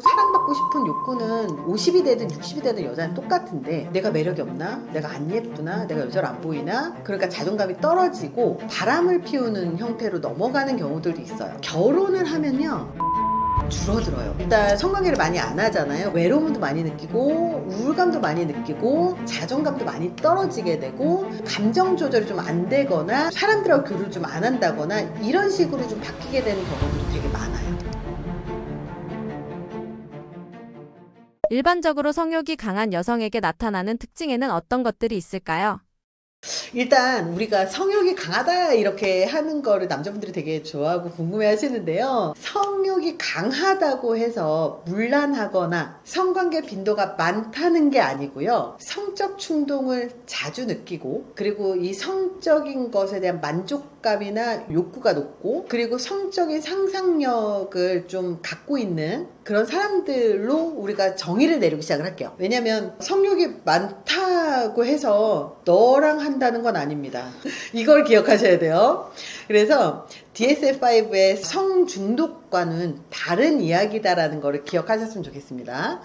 사랑받고 싶은 욕구는 50이 되든 60이 되든 여자는 똑같은데 내가 매력이 없나? 내가 안 예쁘나? 내가 여자로 안 보이나? 그러니까 자존감이 떨어지고 바람을 피우는 형태로 넘어가는 경우들도 있어요. 결혼을 하면요 줄어들어요. 일단 성관계를 많이 안 하잖아요. 외로움도 많이 느끼고 우울감도 많이 느끼고 자존감도 많이 떨어지게 되고 감정 조절이 좀 안 되거나 사람들하고 교류를 좀 안 한다거나 이런 식으로 좀 바뀌게 되는 경우들이 되게 많아요. 일반적으로 성욕이 강한 여성에게 나타나는 특징에는 어떤 것들이 있을까요? 일단 우리가 성욕이 강하다 이렇게 하는 거를 남자분들이 되게 좋아하고 궁금해 하시는데요. 성욕이 강하다고 해서 문란하거나 성관계 빈도가 많다는 게 아니고요. 성적 충동을 자주 느끼고 그리고 이 성적인 것에 대한 만족감이나 욕구가 높고 그리고 성적인 상상력을 좀 갖고 있는 그런 사람들로 우리가 정의를 내리고 시작을 할게요. 왜냐면 성욕이 많다고 해서 너랑 한다는 건 아닙니다. 이걸 기억하셔야 돼요. 그래서 DSM-5의 성중독과는 다른 이야기다라는 거를 기억하셨으면 좋겠습니다.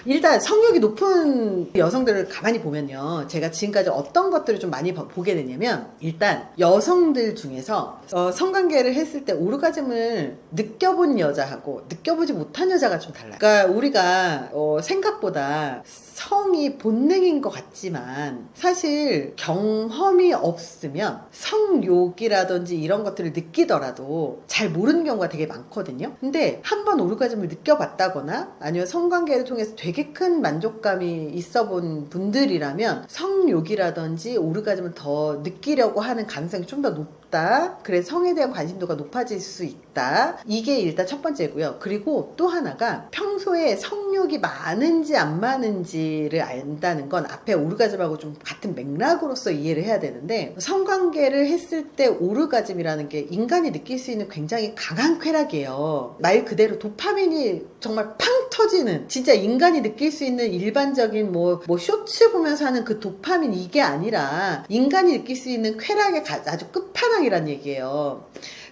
일단 성욕이 높은 여성들을 가만히 보면요. 제가 지금까지 어떤 것들을 좀 많이 보게 되냐면 일단 여성들 중에서 성관계를 했을 때 오르가즘을 느껴본 여자하고 느껴보지 못한 여자가 좀 달라요. 그러니까 우리가 생각보다 성이 본능인 것 같지만 사실 경험이 없으면 성욕이라든지 이런 것들을 느끼더라도 잘 모르는 경우가 되게 많거든요. 근데 한번 오르가즘을 느껴봤다거나 아니면 성관계를 통해서 되게 큰 만족감이 있어 본 분들이라면 성욕이라든지 오르가즘을 더 느끼려고 하는 가능성이 좀 더 높다. 그래서 성에 대한 관심도가 높아질 수 있다. 이게 일단 첫 번째고요. 그리고 또 하나가 평소에 성욕이 많은지 안 많은지를 안다는 건 앞에 오르가즘하고 좀 같은 맥락으로서 이해를 해야 되는데 성관계를 했을 때 오르가즘이라는 게 인간이 느낄 수 있는 굉장히 강한 쾌락이에요. 말 그대로 도파민이 정말 팡 터지는 진짜 인간이 느낄 수 있는 일반적인 뭐 쇼츠 보면서 하는 그 도파민 이게 아니라 인간이 느낄 수 있는 쾌락의 아주 끝판왕이란 얘기예요.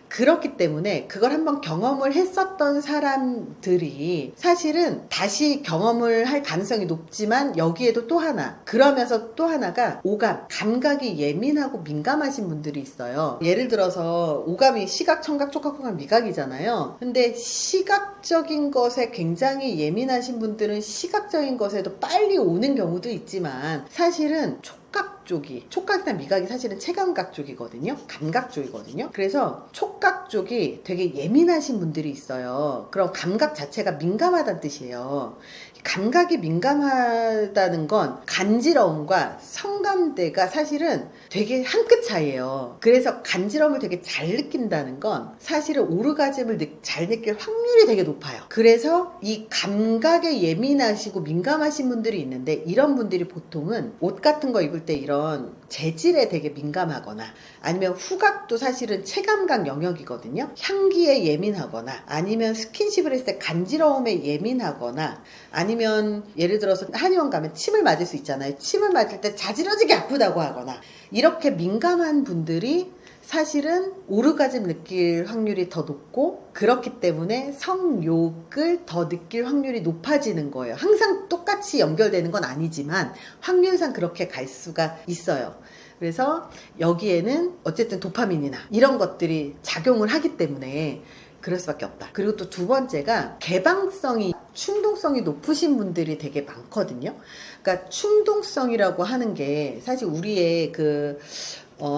그렇기 때문에 그걸 한번 경험을 했었던 사람들이 사실은 다시 경험을 할 가능성이 높지만 여기에도 또 하나 그러면서 또 하나가 오감, 감각이 예민하고 민감하신 분들이 있어요. 예를 들어서 오감이 시각, 청각, 촉각, 후각, 미각이잖아요. 근데 시각적인 것에 굉장히 예민하신 분들은 시각적인 것에도 빨리 오는 경우도 있지만 사실은 촉각 쪽이 촉각이나 미각이 사실은 체감각 쪽이거든요. 감각 쪽이거든요. 그래서 촉각 쪽이 되게 예민하신 분들이 있어요. 그럼 감각 자체가 민감하다는 뜻이에요. 감각이 민감하다는 건 간지러움과 성감대가 사실은 되게 한 끗 차이예요. 그래서 간지러움을 되게 잘 느낀다는 건 사실은 오르가즘을 잘 느낄 확률이 되게 높아요. 그래서 이 감각에 예민하시고 민감하신 분들이 있는데 이런 분들이 보통은 옷 같은 거 입을 때 이런 재질에 되게 민감하거나 아니면 후각도 사실은 체감각 영역이거든요. 향기에 예민하거나 아니면 스킨십을 했을 때 간지러움에 예민하거나 아니면 예를 들어서 한의원 가면 침을 맞을 수 있잖아요. 침을 맞을 때 자지러지게 아프다고 하거나 이렇게 민감한 분들이 사실은 오르가즘 느낄 확률이 더 높고 그렇기 때문에 성욕을 더 느낄 확률이 높아지는 거예요. 항상 똑같이 연결되는 건 아니지만 확률상 그렇게 갈 수가 있어요. 그래서 여기에는 어쨌든 도파민이나 이런 것들이 작용을 하기 때문에 그럴 수밖에 없다. 그리고 또 두 번째가 개방성이 충동성이 높으신 분들이 되게 많거든요. 그러니까 충동성이라고 하는 게 사실 우리의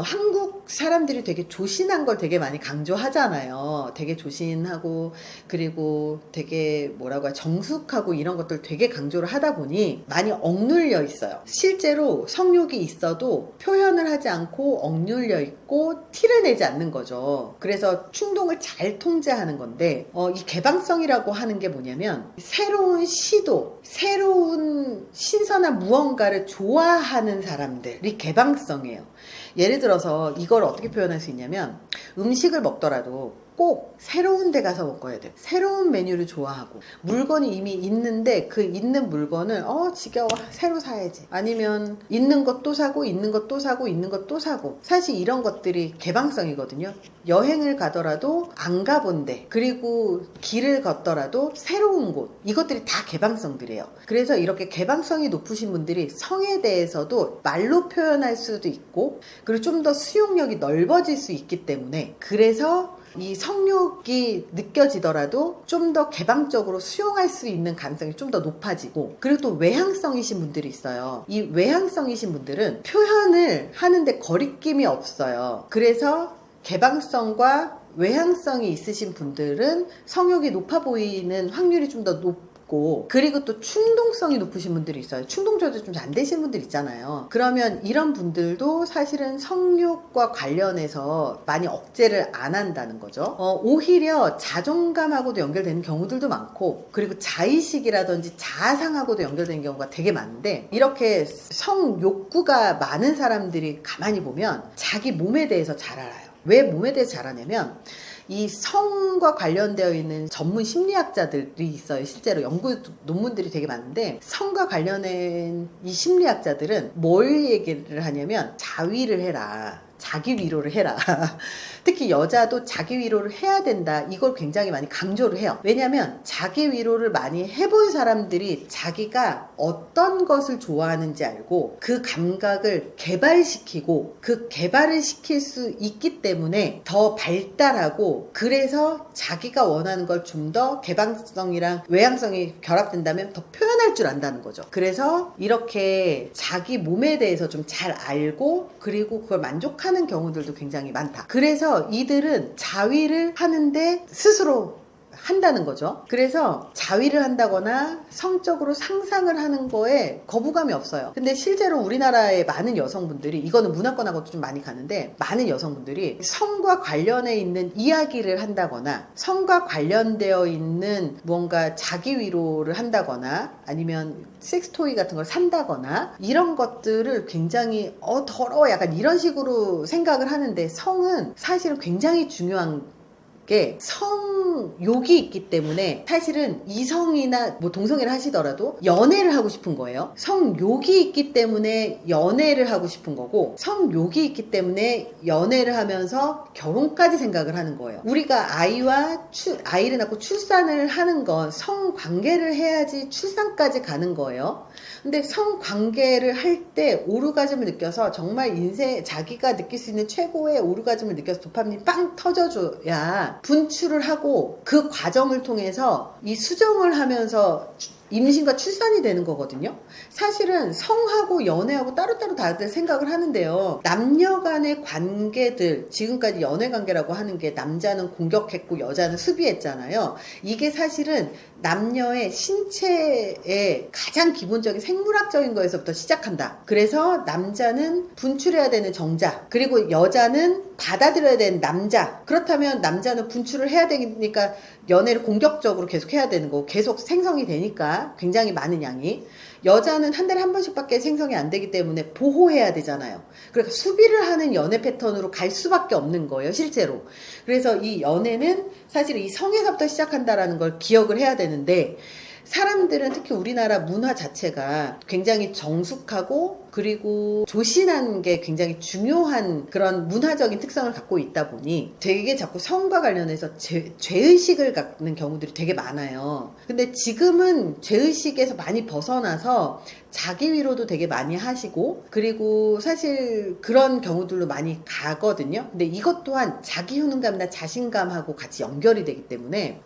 한국 사람들이 되게 조신한 걸 되게 많이 강조하잖아요. 되게 조신하고 그리고 되게 뭐라고 정숙하고 이런 것들 되게 강조를 하다 보니 많이 억눌려 있어요. 실제로 성욕이 있어도 표현을 하지 않고 억눌려 있고 티를 내지 않는 거죠. 그래서 충동을 잘 통제하는 건데 이 개방성이라고 하는 게 뭐냐면 새로운 시도, 새로운 신선한 무언가를 좋아하는 사람들이 개방성이에요. 예를 들어서 이걸 어떻게 표현할 수 있냐면 음식을 먹더라도 꼭 새로운 데 가서 먹어야 돼요. 새로운 메뉴를 좋아하고 물건이 이미 있는데 그 있는 물건을 지겨워 새로 사야지, 아니면 있는 것 또 사고 있는 것 또 사고 있는 것 또 사고. 사실 이런 것들이 개방성이거든요. 여행을 가더라도 안 가본 데, 그리고 길을 걷더라도 새로운 곳, 이것들이 다 개방성들이에요. 그래서 이렇게 개방성이 높으신 분들이 성에 대해서도 말로 표현할 수도 있고, 그리고 좀 더 수용력이 넓어질 수 있기 때문에, 그래서 이 성욕이 느껴지더라도 좀 더 개방적으로 수용할 수 있는 가능성이 좀 더 높아지고, 그리고 또 외향성이신 분들이 있어요. 이 외향성이신 분들은 표현을 하는데 거리낌이 없어요. 그래서 개방성과 외향성이 있으신 분들은 성욕이 높아 보이는 확률이 좀 더 높고, 그리고 또 충동성이 높으신 분들이 있어요. 충동 조절 좀 안 되시는 분들 있잖아요. 그러면 이런 분들도 사실은 성욕과 관련해서 많이 억제를 안 한다는 거죠. 오히려 자존감하고도 연결되는 경우들도 많고, 그리고 자의식이라든지 자아상하고도 연결되는 경우가 되게 많은데, 이렇게 성욕구가 많은 사람들이 가만히 보면 자기 몸에 대해서 잘 알아요. 왜 몸에 대해서 잘 아냐면, 이 성과 관련되어 있는 전문 심리학자들이 있어요. 실제로 연구 논문들이 되게 많은데, 성과 관련된 이 심리학자들은 뭘 얘기를 하냐면, 자위를 해라, 자기 위로를 해라. 특히 여자도 자기 위로를 해야 된다, 이걸 굉장히 많이 강조를 해요. 왜냐하면 자기 위로를 많이 해본 사람들이 자기가 어떤 것을 좋아하는지 알고 그 감각을 개발시키고, 그 개발을 시킬 수 있기 때문에 더 발달하고, 그래서 자기가 원하는 걸 좀 더 개방성이랑 외향성이 결합된다면 더 표현할 줄 안다는 거죠. 그래서 이렇게 자기 몸에 대해서 좀 잘 알고, 그리고 그걸 만족하는 경우들도 굉장히 많다. 그래서 이들은 자위를 하는데 스스로 한다는 거죠. 그래서 자위를 한다거나 성적으로 상상을 하는 거에 거부감이 없어요. 근데 실제로 우리나라의 많은 여성분들이, 이거는 문화권하고도 좀 많이 가는데, 많은 여성분들이 성과 관련해 있는 이야기를 한다거나, 성과 관련되어 있는 뭔가 자기 위로를 한다거나, 아니면 섹스토이 같은 걸 산다거나, 이런 것들을 굉장히 더러워, 약간 이런 식으로 생각을 하는데, 성은 사실은 굉장히 중요한 게, 성욕이 있기 때문에 사실은 이성이나 뭐 동성애를 하시더라도 연애를 하고 싶은 거예요. 성욕이 있기 때문에 연애를 하고 싶은 거고, 성욕이 있기 때문에 연애를 하면서 결혼까지 생각을 하는 거예요. 우리가 아이를 낳고 출산을 하는 건 성관계를 해야지 출산까지 가는 거예요. 근데 성관계를 할 때 오르가즘을 느껴서, 정말 인생 자기가 느낄 수 있는 최고의 오르가즘을 느껴서 도파민이 빵 터져줘야 분출을 하고, 그 과정을 통해서 이 수정을 하면서 임신과 출산이 되는 거거든요. 사실은 성하고 연애하고 따로따로 다들 생각을 하는데요. 남녀 간의 관계들, 지금까지 연애 관계라고 하는 게 남자는 공격했고 여자는 수비했잖아요. 이게 사실은 남녀의 신체의 가장 기본적인 생물학적인 거에서부터 시작한다. 그래서 남자는 분출해야 되는 정자, 그리고 여자는 받아들여야 되는 남자. 그렇다면 남자는 분출을 해야 되니까 연애를 공격적으로 계속 해야 되는 거고, 계속 생성이 되니까 굉장히 많은 양이. 여자는 한 달에 한 번씩밖에 생성이 안 되기 때문에 보호해야 되잖아요. 그러니까 수비를 하는 연애 패턴으로 갈 수밖에 없는 거예요, 실제로. 그래서 이 연애는 사실 이 성에서부터 시작한다라는 걸 기억을 해야 되는데, 사람들은, 특히 우리나라 문화 자체가 굉장히 정숙하고, 그리고 조신한 게 굉장히 중요한 그런 문화적인 특성을 갖고 있다 보니 되게 자꾸 성과 관련해서 죄의식을 갖는 경우들이 되게 많아요. 근데 지금은 죄의식에서 많이 벗어나서 자기 위로도 되게 많이 하시고, 그리고 사실 그런 경우들로 많이 가거든요. 근데 이것 또한 자기 효능감이나 자신감하고 같이 연결이 되기 때문에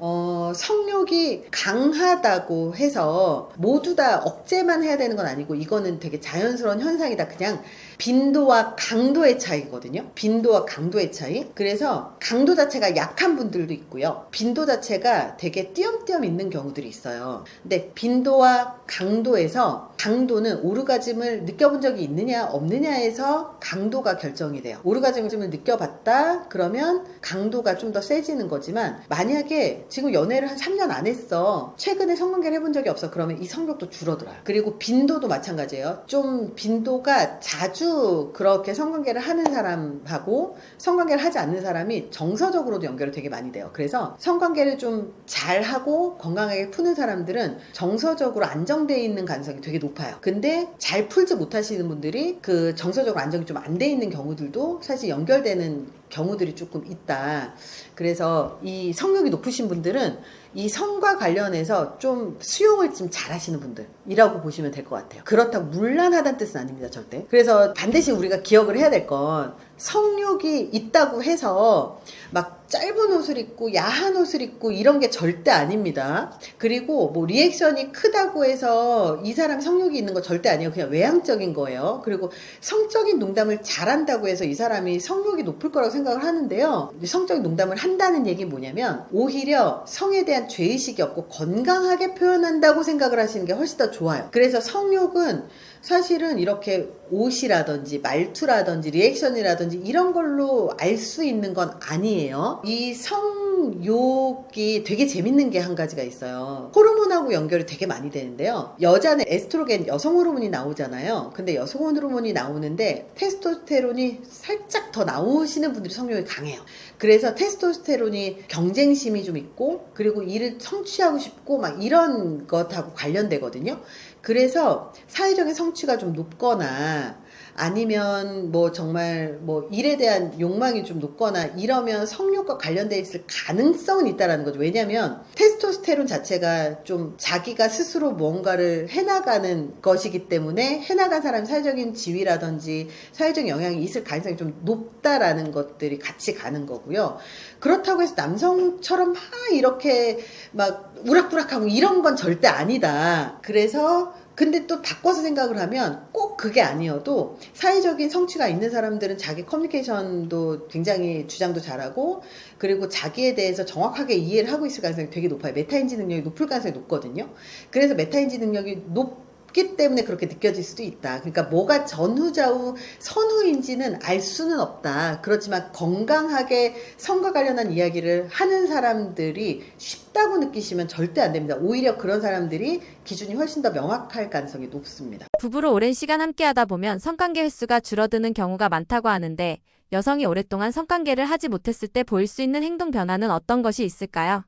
성욕이 강하다고 해서 모두 다 억제만 해야 되는 건 아니고, 이거는 되게 자연스러운 현상이다. 그냥 빈도와 강도의 차이거든요. 빈도와 강도의 차이. 그래서 강도 자체가 약한 분들도 있고요, 빈도 자체가 되게 띄엄띄엄 있는 경우들이 있어요. 근데 빈도와 강도에서, 강도는 오르가즘을 느껴본 적이 있느냐 없느냐에서 강도가 결정이 돼요. 오르가즘을 느껴봤다 그러면 강도가 좀 더 세지는 거지만, 만약에 지금 연애를 한 3년 안 했어, 최근에 성관계를 해본 적이 없어, 그러면 이 성욕도 줄어들어요. 그리고 빈도도 마찬가지예요. 좀 빈도가 자주 그렇게 성관계를 하는 사람하고 성관계를 하지 않는 사람이 정서적으로도 연결이 되게 많이 돼요. 그래서 성관계를 좀 잘하고 건강하게 푸는 사람들은 정서적으로 안정되어 있는 가능성이 되게 높아요. 근데 잘 풀지 못하시는 분들이 그 정서적으로 안정이 좀 안 돼 있는 경우들도 사실 연결되는 경우들이 조금 있다. 그래서 이 성욕이 높으신 분들은 이 성과 관련해서 좀 수용을 좀 잘하시는 분들이라고 보시면 될 것 같아요. 그렇다고 문란하다는 뜻은 아닙니다, 절대. 그래서 반드시 우리가 기억을 해야 될 건 성욕이 있다고 해서 막 짧은 옷을 입고 야한 옷을 입고 이런 게 절대 아닙니다. 그리고 뭐 리액션이 크다고 해서 이 사람 성욕이 있는 거 절대 아니에요. 그냥 외향적인 거예요. 그리고 성적인 농담을 잘한다고 해서 이 사람이 성욕이 높을 거라고 생각을 하는데요. 성적인 농담을 한다는 얘기는 뭐냐면 오히려 성에 대한 죄의식이 없고 건강하게 표현한다고 생각을 하시는 게 훨씬 더 좋아요. 그래서 성욕은 사실은 이렇게 옷이라든지 말투라든지 리액션이라든지 이런 걸로 알 수 있는 건 아니에요. 이 성욕이 되게 재밌는 게 한 가지가 있어요. 호르몬하고 연결이 되게 많이 되는데요. 여자는 에스트로겐 여성 호르몬이 나오잖아요. 근데 여성 호르몬이 나오는데 테스토스테론이 살짝 더 나오시는 분들이 성욕이 강해요. 그래서 테스토스테론이 경쟁심이 좀 있고 그리고 이를 성취하고 싶고 막 이런 것하고 관련되거든요. 그래서 사회적인 성취가 좀 높거나 아니면 뭐 정말 뭐 일에 대한 욕망이 좀 높거나 이러면 성욕과 관련돼 있을 가능성은 있다라는 거죠. 왜냐하면 테스토스테론 자체가 좀 자기가 스스로 뭔가를 해나가는 것이기 때문에 해나간 사람이 사회적인 지위라든지 사회적 영향이 있을 가능성이 좀 높다라는 것들이 같이 가는 거고요. 그렇다고 해서 남성처럼 막 이렇게 막 우락부락하고 이런 건 절대 아니다. 그래서 근데 또 바꿔서 생각을 하면 꼭 그게 아니어도 사회적인 성취가 있는 사람들은 자기 커뮤니케이션도 굉장히 주장도 잘하고 그리고 자기에 대해서 정확하게 이해를 하고 있을 가능성이 되게 높아요. 메타인지 능력이 높을 가능성이 높거든요. 그래서 메타인지 능력이 높기 때문에 그렇게 느껴질 수도 있다. 그러니까 뭐가 전후좌우 선후인지는 알 수는 없다. 그렇지만 건강하게 성과 관련한 이야기를 하는 사람들이 쉽다고 느끼시면 절대 안 됩니다. 오히려 그런 사람들이 기준이 훨씬 더 명확할 가능성이 높습니다. 부부로 오랜 시간 함께하다 보면 성관계 횟수가 줄어드는 경우가 많다고 하는데 여성이 오랫동안 성관계를 하지 못했을 때 보일 수 있는 행동 변화는 어떤 것이 있을까요?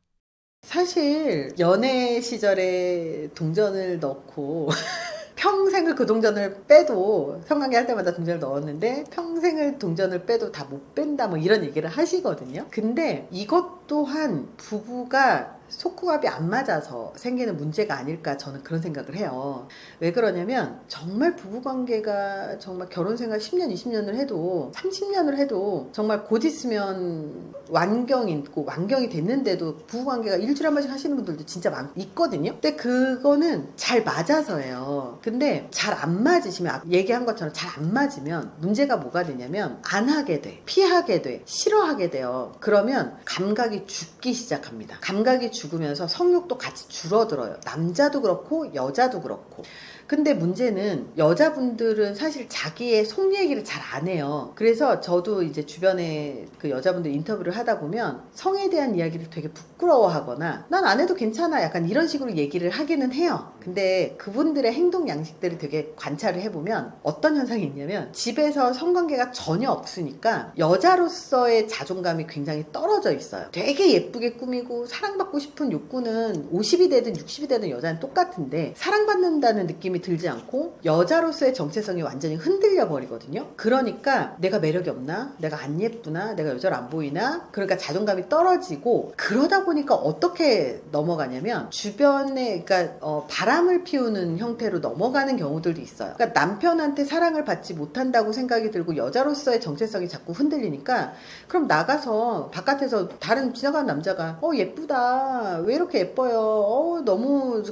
사실 연애 시절에 동전을 넣고 평생을 그 동전을 빼도 성관계 할 때마다 동전을 넣었는데 평생을 동전을 빼도 다 못 뺀다 뭐 이런 얘기를 하시거든요. 근데 이것 또한 부부가 속궁합이 안 맞아서 생기는 문제가 아닐까 저는 그런 생각을 해요. 왜 그러냐면 정말 부부관계가 정말 결혼생활 10년 20년을 해도 30년을 해도 정말 곧 있으면 완경이 있고 완경이 됐는데도 부부관계가 일주일에 한 번씩 하시는 분들도 진짜 있거든요. 근데 그거는 잘 맞아서예요. 근데 잘 안 맞으시면 얘기한 것처럼 잘 안 맞으면 문제가 뭐가 되냐면 안 하게 돼, 피하게 돼, 싫어하게 돼요. 그러면 감각이 죽기 시작합니다. 감각이 죽으면서 성욕도 같이 줄어들어요. 남자도 그렇고 여자도 그렇고. 근데 문제는 여자분들은 사실 자기의 속 얘기를 잘 안 해요. 그래서 저도 이제 주변에 그 여자분들 인터뷰를 하다 보면 성에 대한 이야기를 되게 부끄러워하거나 난 안 해도 괜찮아 약간 이런 식으로 얘기를 하기는 해요. 근데 그분들의 행동 양식들을 되게 관찰을 해보면 어떤 현상이 있냐면 집에서 성관계가 전혀 없으니까 여자로서의 자존감이 굉장히 떨어져 있어요. 되게 예쁘게 꾸미고 사랑받고 싶은 욕구는 50이 되든 60이 되든 여자는 똑같은데 사랑받는다는 느낌이 들지 않고 여자로서의 정체성이 완전히 흔들려 버리거든요. 그러니까 내가 매력이 없나? 내가 안 예쁘나? 내가 여자로 안 보이나? 그러니까 자존감이 떨어지고 그러다 보니까 어떻게 넘어가냐면 주변에 그러니까 바람을 피우는 형태로 넘어가는 경우들도 있어요. 그러니까 남편한테 사랑을 받지 못한다고 생각이 들고 여자로서의 정체성이 자꾸 흔들리니까 그럼 나가서 바깥에서 다른 지나가는 남자가 예쁘다. 왜 이렇게 예뻐요? 너무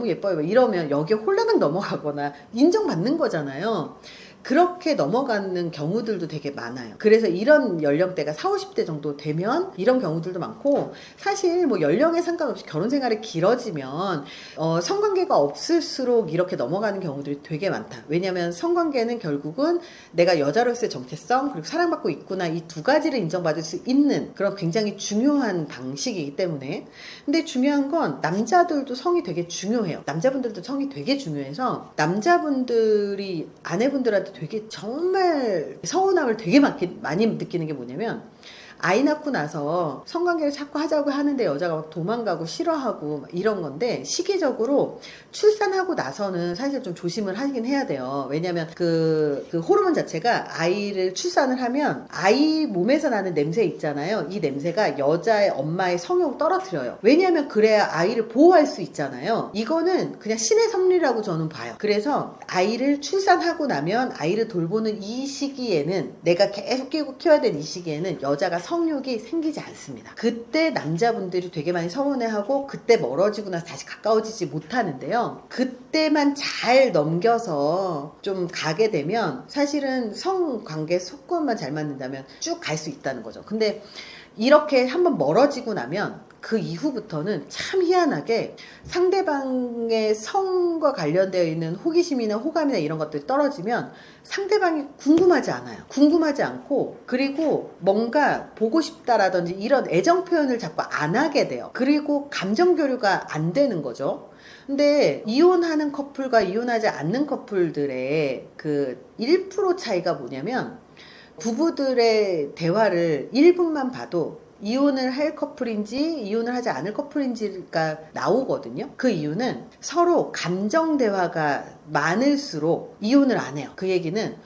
예뻐요. 이러면 여기에 홀라당 넘어가거나 인정받는 거잖아요. 그렇게 넘어가는 경우들도 되게 많아요. 그래서 이런 연령대가 40, 50대 정도 되면 이런 경우들도 많고, 사실 뭐 연령에 상관없이 결혼 생활이 길어지면 성관계가 없을수록 이렇게 넘어가는 경우들이 되게 많다. 왜냐하면 성관계는 결국은 내가 여자로서의 정체성 그리고 사랑받고 있구나, 이 두 가지를 인정받을 수 있는 그런 굉장히 중요한 방식이기 때문에. 근데 중요한 건 남자들도 성이 되게 중요해요. 남자분들도 성이 되게 중요해서 남자분들이 아내분들한테 되게 정말 서운함을 되게 많이 느끼는 게 뭐냐면, 아이 낳고 나서 성관계를 자꾸 하자고 하는데 여자가 막 도망가고 싫어하고 막 이런 건데, 시기적으로 출산하고 나서는 사실 좀 조심을 하긴 해야 돼요. 왜냐면 그 호르몬 자체가 아이를 출산을 하면 아이 몸에서 나는 냄새 있잖아요. 이 냄새가 여자의 엄마의 성욕을 떨어뜨려요. 왜냐면 그래야 아이를 보호할 수 있잖아요. 이거는 그냥 신의 섭리라고 저는 봐요. 그래서 아이를 출산하고 나면 아이를 돌보는 이 시기에는, 내가 계속 끼고 키워야 되는 이 시기에는 여자가 성욕이 생기지 않습니다. 그때 남자분들이 되게 많이 서운해하고 그때 멀어지고 나서 다시 가까워지지 못하는데요. 그때만 잘 넘겨서 좀 가게 되면 사실은 성관계 속건만 잘 맞는다면 쭉 갈 수 있다는 거죠. 근데 이렇게 한번 멀어지고 나면 그 이후부터는 참 희한하게 상대방의 성과 관련되어 있는 호기심이나 호감이나 이런 것들이 떨어지면 상대방이 궁금하지 않아요. 궁금하지 않고, 그리고 뭔가 보고 싶다라든지 이런 애정 표현을 자꾸 안 하게 돼요. 그리고 감정 교류가 안 되는 거죠. 근데 이혼하는 커플과 이혼하지 않는 커플들의 그 1% 차이가 뭐냐면, 부부들의 대화를 1분만 봐도 이혼을 할 커플인지 이혼을 하지 않을 커플인지가 나오거든요. 그 이유는 서로 감정 대화가 많을수록 이혼을 안 해요. 그 얘기는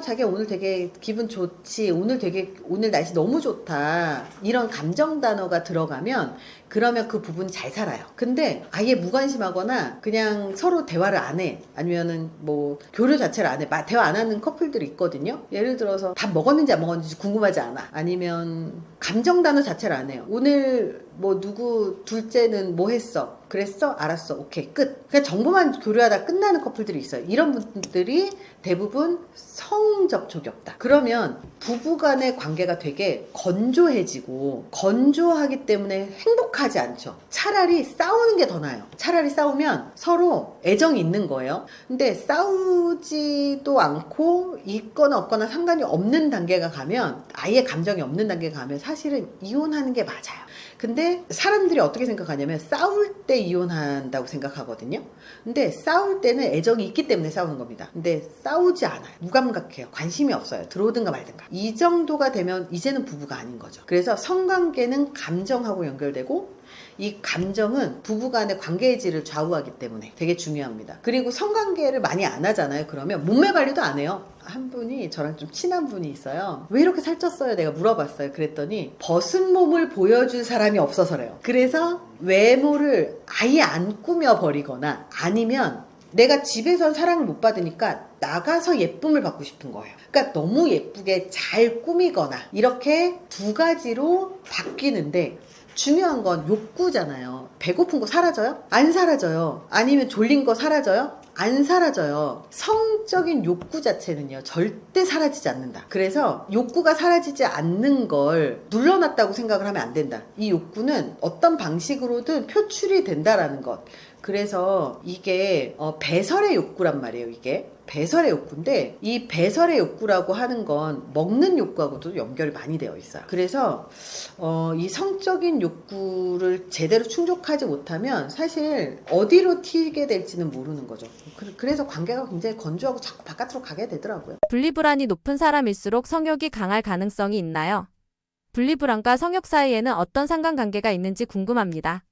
자기야 오늘 되게 기분 좋지, 오늘 날씨 너무 좋다, 이런 감정 단어가 들어가면 그러면 그 부분이 잘 살아요. 근데 아예 무관심하거나 그냥 서로 대화를 안 해, 아니면은 뭐 교류 자체를 안 해, 대화 안 하는 커플들이 있거든요. 예를 들어서 밥 먹었는지 안 먹었는지 궁금하지 않아, 아니면 감정 단어 자체를 안 해요. 오늘 뭐 누구 둘째는 뭐 했어? 그랬어? 알았어. 오케이. 끝. 그냥 정보만 교류하다 끝나는 커플들이 있어요. 이런 분들이 대부분 성접촉이 없다. 그러면 부부간의 관계가 되게 건조해지고, 건조하기 때문에 행복하지 않죠. 차라리 싸우는 게 더 나아요. 차라리 싸우면 서로 애정이 있는 거예요. 근데 싸우지도 않고 있거나 없거나 상관이 없는 단계가 가면, 아예 감정이 없는 단계가 가면 사실은 이혼하는 게 맞아요. 근데 사람들이 어떻게 생각하냐면 싸울 때 이혼한다고 생각하거든요. 근데 싸울 때는 애정이 있기 때문에 싸우는 겁니다. 근데 싸우지 않아요. 무감각해요. 관심이 없어요. 들어오든가 말든가. 이 정도가 되면 이제는 부부가 아닌 거죠. 그래서 성관계는 감정하고 연결되고, 이 감정은 부부간의 관계의 질을 좌우하기 때문에 되게 중요합니다. 그리고 성관계를 많이 안 하잖아요. 그러면 몸매 관리도 안 해요. 한 분이 저랑 좀 친한 분이 있어요. 왜 이렇게 살쪘어요? 내가 물어봤어요. 그랬더니 벗은 몸을 보여줄 사람이 없어서래요. 그래서 외모를 아예 안 꾸며버리거나, 아니면 내가 집에선 사랑을 못 받으니까 나가서 예쁨을 받고 싶은 거예요. 그러니까 너무 예쁘게 잘 꾸미거나, 이렇게 두 가지로 바뀌는데, 중요한 건 욕구잖아요. 배고픈 거 사라져요? 안 사라져요. 아니면 졸린 거 사라져요? 안 사라져요. 성적인 욕구 자체는요, 절대 사라지지 않는다. 그래서 욕구가 사라지지 않는 걸 눌러놨다고 생각을 하면 안 된다. 이 욕구는 어떤 방식으로든 표출이 된다라는 것. 그래서 이게 배설의 욕구란 말이에요. 이게 배설의 욕구인데, 이 배설의 욕구라고 하는 건 먹는 욕구하고도 연결이 많이 되어 있어요. 그래서 이 성적인 욕구를 제대로 충족하지 못하면 사실 어디로 튀게 될지는 모르는 거죠. 그래서 관계가 굉장히 건조하고 자꾸 바깥으로 가게 되더라고요. 분리불안이 높은 사람일수록 성욕이 강할 가능성이 있나요? 분리불안과 성욕 사이에는 어떤 상관관계가 있는지 궁금합니다.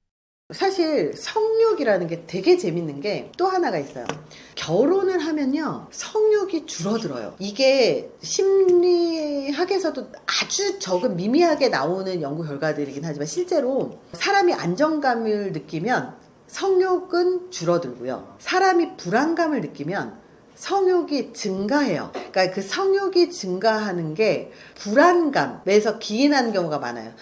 사실 성욕이라는 게 되게 재밌는 게 또 하나가 있어요. 결혼을 하면요, 성욕이 줄어들어요. 이게 심리학에서도 아주 적은 미미하게 나오는 연구 결과들이긴 하지만, 실제로 사람이 안정감을 느끼면 성욕은 줄어들고요, 사람이 불안감을 느끼면 성욕이 증가해요. 그러니까 그 성욕이 증가하는 게 불안감에서 기인하는 경우가 많아요.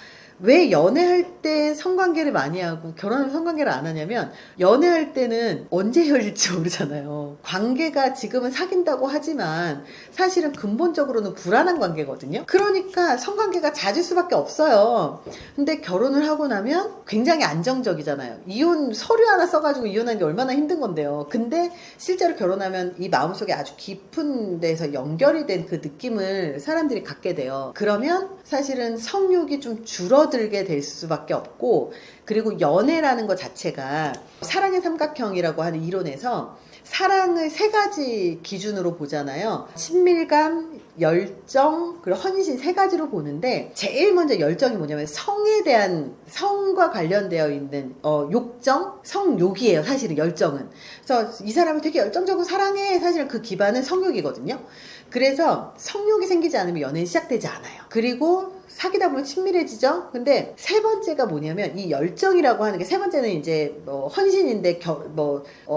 왜 연애할 때 성관계를 많이 하고 결혼하면 성관계를 안 하냐면, 연애할 때는 언제 헤어질지 모르잖아요. 관계가 지금은 사귄다고 하지만 사실은 근본적으로는 불안한 관계거든요. 그러니까 성관계가 잦을 수밖에 없어요. 근데 결혼을 하고 나면 굉장히 안정적이잖아요. 이혼 서류 하나 써가지고 이혼하는 게 얼마나 힘든 건데요. 근데 실제로 결혼하면 이 마음속에 아주 깊은 데서 연결이 된 그 느낌을 사람들이 갖게 돼요. 그러면 사실은 성욕이 좀 줄어들게 될 수밖에 없고, 그리고 연애라는 것 자체가 사랑의 삼각형이라고 하는 이론에서 사랑을 세 가지 기준으로 보잖아요. 친밀감, 열정, 그리고 헌신, 세 가지로 보는데, 제일 먼저 열정이 뭐냐면 성에 대한, 성과 관련되어 있는 욕정, 성욕이에요. 사실은 열정은. 그래서 이 사람을 되게 열정적으로 사랑해. 사실은 그 기반은 성욕이거든요. 그래서 성욕이 생기지 않으면 연애는 시작되지 않아요. 그리고 사귀다 보면 친밀해지죠. 근데 세 번째가 뭐냐면, 이 열정이라고 하는 게, 세 번째는 이제 헌신인데,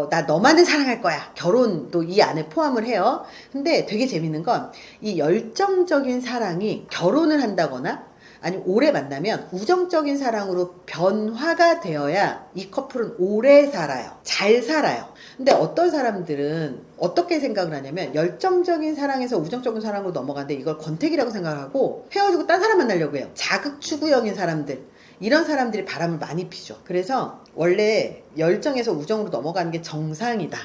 나 너만을 사랑할 거야. 결혼도 이 안에 포함을 해요. 근데 되게 재밌는 건, 이 열정적인 사랑이 결혼을 한다거나 아니면 오래 만나면 우정적인 사랑으로 변화가 되어야 이 커플은 오래 살아요. 잘 살아요. 근데 어떤 사람들은 어떻게 생각을 하냐면, 열정적인 사랑에서 우정적인 사랑으로 넘어가는데 이걸 권태기라고 생각을 하고 헤어지고 딴 사람 만나려고 해요. 자극추구형인 사람들, 이런 사람들이 바람을 많이 피죠. 그래서 원래 열정에서 우정으로 넘어가는 게 정상이다.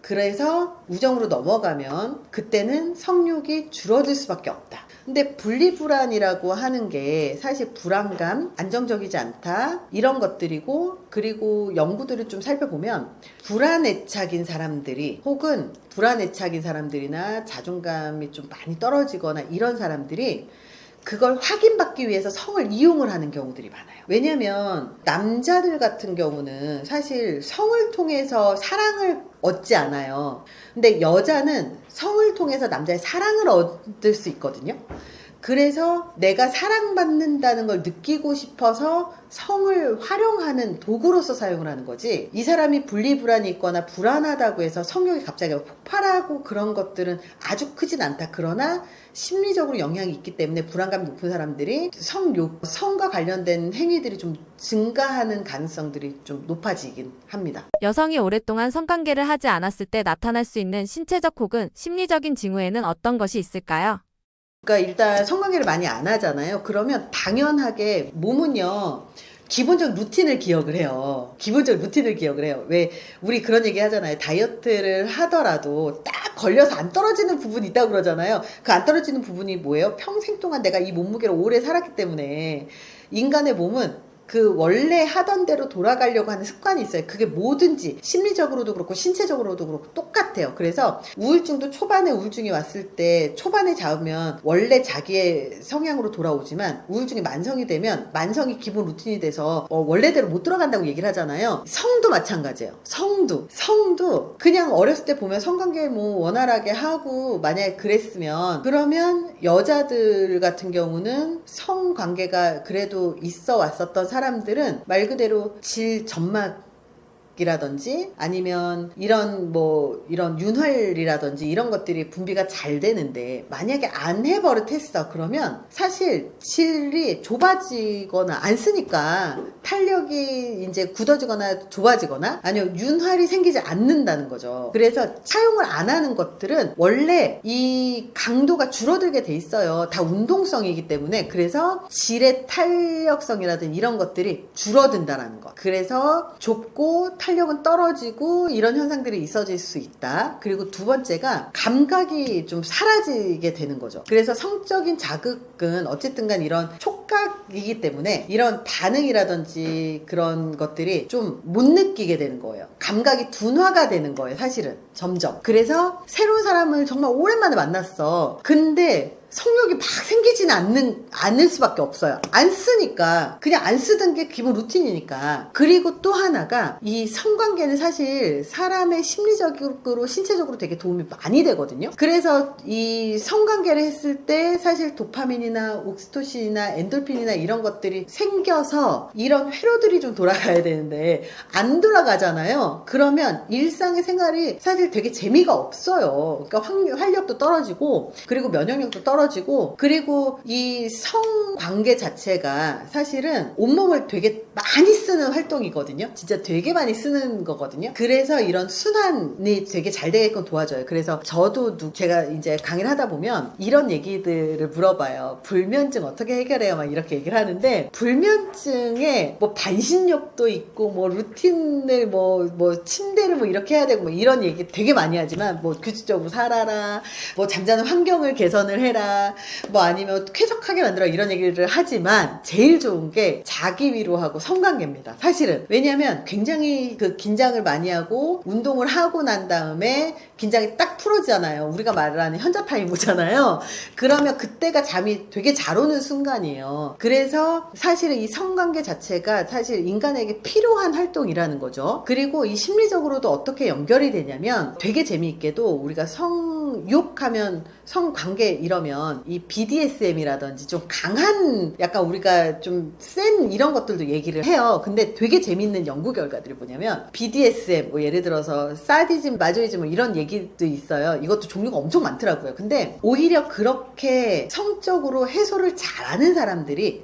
그래서 우정으로 넘어가면 그때는 성욕이 줄어들 수밖에 없다. 근데 분리불안이라고 하는 게 사실 불안감, 안정적이지 않다, 이런 것들이고, 그리고 연구들을 좀 살펴보면 불안애착인 사람들이, 혹은 불안애착인 사람들이나 자존감이 좀 많이 떨어지거나 이런 사람들이 그걸 확인받기 위해서 성을 이용을 하는 경우들이 많아요. 왜냐면 남자들 같은 경우는 사실 성을 통해서 사랑을 얻지 않아요. 근데 여자는 성을 통해서 남자의 사랑을 얻을 수 있거든요. 그래서 내가 사랑받는다는 걸 느끼고 싶어서 성을 활용하는 도구로서 사용을 하는 거지, 이 사람이 분리불안이 있거나 불안하다고 해서 성욕이 갑자기 폭발하고 그런 것들은 아주 크진 않다. 그러나 심리적으로 영향이 있기 때문에 불안감이 높은 사람들이 성과 관련된 행위들이 좀 증가하는 가능성들이 좀 높아지긴 합니다. 여성이 오랫동안 성관계를 하지 않았을 때 나타날 수 있는 신체적 혹은 심리적인 징후에는 어떤 것이 있을까요? 그러니까 일단 성관계를 많이 안 하잖아요. 그러면 당연하게 몸은요, 기본적 루틴을 기억을 해요. 기본적 루틴을 기억을 해요. 왜 우리 그런 얘기 하잖아요. 다이어트를 하더라도 딱 걸려서 안 떨어지는 부분이 있다고 그러잖아요. 그 안 떨어지는 부분이 뭐예요? 평생 동안 내가 이 몸무게를 오래 살았기 때문에. 인간의 몸은 그 원래 하던 대로 돌아가려고 하는 습관이 있어요. 그게 뭐든지 심리적으로도 그렇고 신체적으로도 그렇고 똑같아요. 그래서 우울증도 초반에 우울증이 왔을 때 초반에 잡으면 원래 자기의 성향으로 돌아오지만, 우울증이 만성이 되면 만성이 기본 루틴이 돼서 원래대로 못 돌아간다고 얘기를 하잖아요. 성도 마찬가지예요. 성도 그냥 어렸을 때 보면 성관계 뭐 원활하게 하고 만약에 그랬으면, 그러면 여자들 같은 경우는 성관계가 그래도 있어 왔었던 사람들은 말 그대로 질점막이라든지 아니면 이런 윤활이라든지 이런 것들이 분비가 잘 되는데, 만약에 안 해버릇했어 그러면 사실 질이 좁아지거나, 안 쓰니까 탄력이 이제 굳어지거나 좁아지거나 아니면 윤활이 생기지 않는다는 거죠. 그래서 사용을 안 하는 것들은 원래 이 강도가 줄어들게 돼 있어요. 다 운동성이기 때문에. 그래서 질의 탄력성이라든지 이런 것들이 줄어든다는 것. 그래서 좁고 탄력은 떨어지고 이런 현상들이 있어질 수 있다. 그리고 두 번째가 감각이 좀 사라지게 되는 거죠. 그래서 성적인 자극은 어쨌든 간 이런 촉각이기 때문에 이런 반응이라든지 그런 것들이 좀 못 느끼게 되는 거예요. 감각이 둔화가 되는 거예요, 사실은. 점점. 그래서 새로운 사람을 정말 오랜만에 만났어. 근데 성욕이 막 생기지는 않을 수밖에 없어요. 안 쓰니까. 그냥 안 쓰던 게 기본 루틴이니까. 그리고 또 하나가, 이 성관계는 사실 사람의 심리적으로 신체적으로 되게 도움이 많이 되거든요. 그래서 이 성관계를 했을 때 사실 도파민이나 옥시토신이나 엔돌핀이나 이런 것들이 생겨서 이런 회로들이 좀 돌아가야 되는데 안 돌아가잖아요. 그러면 일상의 생활이 사실 되게 재미가 없어요. 그러니까 활력도 떨어지고, 그리고 면역력도 떨어지고, 떨어지고, 그리고 이 성관계 자체가 사실은 온몸을 되게 많이 쓰는 활동이거든요. 진짜 되게 많이 쓰는 거거든요. 그래서 이런 순환이 되게 잘 되게끔 도와줘요. 그래서 저도 제가 이제 강의를 하다 보면 이런 얘기들을 물어봐요. 불면증 어떻게 해결해요? 막 이렇게 얘기를 하는데, 불면증에 뭐 반신욕도 있고 뭐 루틴을 뭐 침대를 뭐 이렇게 해야 되고 뭐 이런 얘기 되게 많이 하지만, 뭐 규칙적으로 살아라, 뭐 잠자는 환경을 개선을 해라, 뭐 아니면 쾌적하게 만들어, 이런 얘기를 하지만 제일 좋은 게 자기 위로하고 성관계입니다. 사실은. 왜냐하면 굉장히 그 긴장을 많이 하고 운동을 하고 난 다음에 긴장이 딱 풀어지잖아요. 우리가 말하는 현자 타임이잖아요. 그러면 그때가 잠이 되게 잘 오는 순간이에요. 그래서 사실은 이 성관계 자체가 사실 인간에게 필요한 활동이라는 거죠. 그리고 이 심리적으로도 어떻게 연결이 되냐면, 되게 재미있게도 우리가 성욕하면, 성관계 이러면 이 BDSM이라든지 좀 강한, 약간 우리가 좀 센 이런 것들도 얘기를 해요. 근데 되게 재밌는 연구 결과들이 뭐냐면, BDSM, 뭐 예를 들어서 사디즘, 마조이즘 뭐 이런 얘기도 있어요. 이것도 종류가 엄청 많더라고요. 근데 오히려 그렇게 성적으로 해소를 잘하는 사람들이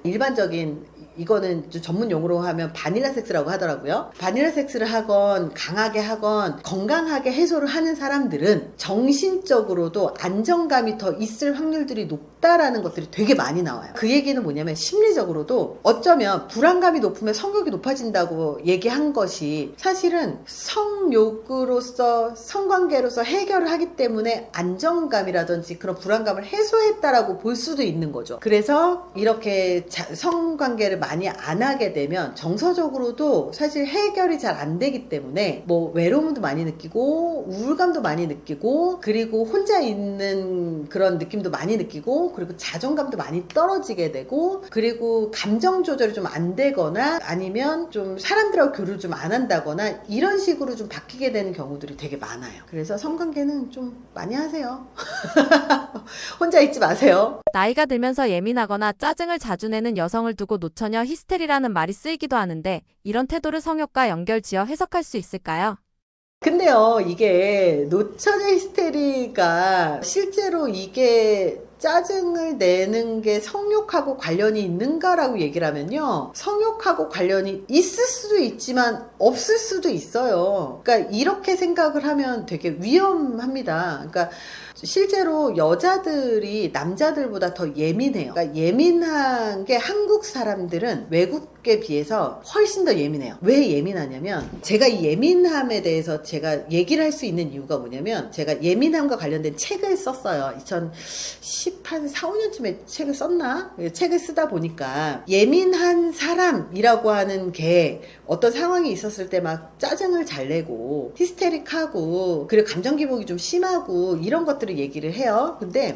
일반적인, 이거는 좀 전문 용어로 하면 바닐라 섹스라고 하더라고요. 바닐라 섹스를 하건 강하게 하건 건강하게 해소를 하는 사람들은 정신적으로도 안정감이 더 있을 확률들이 높다라는 것들이 되게 많이 나와요. 그 얘기는 뭐냐면, 심리적으로도 어쩌면 불안감이 높으면 성욕이 높아진다고 얘기한 것이 사실은 성욕으로서, 성관계로서 해결을 하기 때문에 안정감이라든지 그런 불안감을 해소했다라고 볼 수도 있는 거죠. 그래서 이렇게 성관계를 많이 안 하게 되면 정서적으로도 사실 해결이 잘 안 되기 때문에 뭐 외로움도 많이 느끼고 우울감도 많이 느끼고, 그리고 혼자 있는 그런 느낌도 많이 느끼고, 그리고 자존감도 많이 떨어지게 되고, 그리고 감정 조절이 좀 안 되거나 아니면 좀 사람들하고 교류를 좀 안 한다거나 이런 식으로 좀 바뀌게 되는 경우들이 되게 많아요. 그래서 성관계는 좀 많이 하세요. 혼자 있지 마세요. 나이가 들면서 예민하거나 짜증을 자주 내는 여성을 두고 노처녀 히스테리라는 말이 쓰이기도 하는데, 이런 태도를 성욕과 연결지어 해석할 수 있을까요? 근데요, 이게 노처녀 히스테리가 실제로 이게 짜증을 내는 게 성욕하고 관련이 있는가라고 얘기를 하면요, 성욕하고 관련이 있을 수도 있지만 없을 수도 있어요. 그러니까 이렇게 생각을 하면 되게 위험합니다. 그러니까 실제로 여자들이 남자들보다 더 예민해요. 그러니까 예민한 게, 한국 사람들은 외국에 비해서 훨씬 더 예민해요. 왜 예민하냐면, 제가 이 예민함에 대해서 제가 얘기를 할 수 있는 이유가 뭐냐면, 제가 예민함과 관련된 책을 썼어요. 2014, 5년쯤에 책을 썼나? 책을 쓰다 보니까 예민한 사람이라고 하는 게 어떤 상황이 있었을 때 막 짜증을 잘 내고 히스테릭하고, 그리고 감정 기복이 좀 심하고 이런 것들을 얘기를 해요. 근데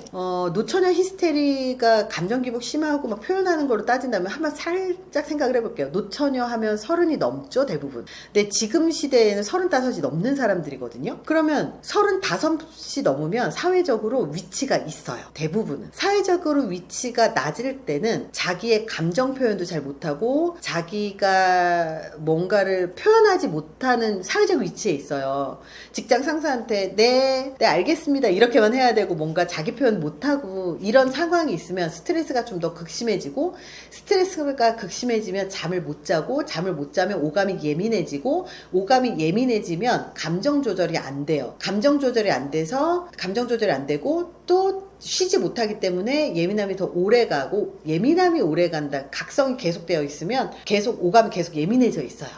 노처녀 히스테리가 감정 기복 심하고 막 표현하는 걸로 따진다면, 한번 살짝 생각을 해볼게요. 노처녀 하면 30이 넘죠, 대부분. 근데 지금 시대에는 35이 넘는 사람들이거든요. 그러면 35이 넘으면 사회적으로 위치가 있어요. 대부분은. 사회적으로 위치가 낮을 때는 자기의 감정 표현도 잘 못하고 자기가 뭔가를 표현하지 못하는 사회적 위치에 있어요. 직장 상사한테 네 알겠습니다 이렇게만 해야 되고, 뭔가 자기 표현 못하고 이런 상황이 있으면 스트레스가 좀 더 극심해지고, 스트레스가 극심해지면 잠을 못 자고, 잠을 못 자면 오감이 예민해지고, 오감이 예민해지면 감정 조절이 안 돼요. 감정 조절이 안 되고 또 쉬지 못하기 때문에 예민함이 더 오래 가고, 예민함이 오래 간다, 각성이 계속되어 있으면 계속 오감이 계속 예민해져 있어요.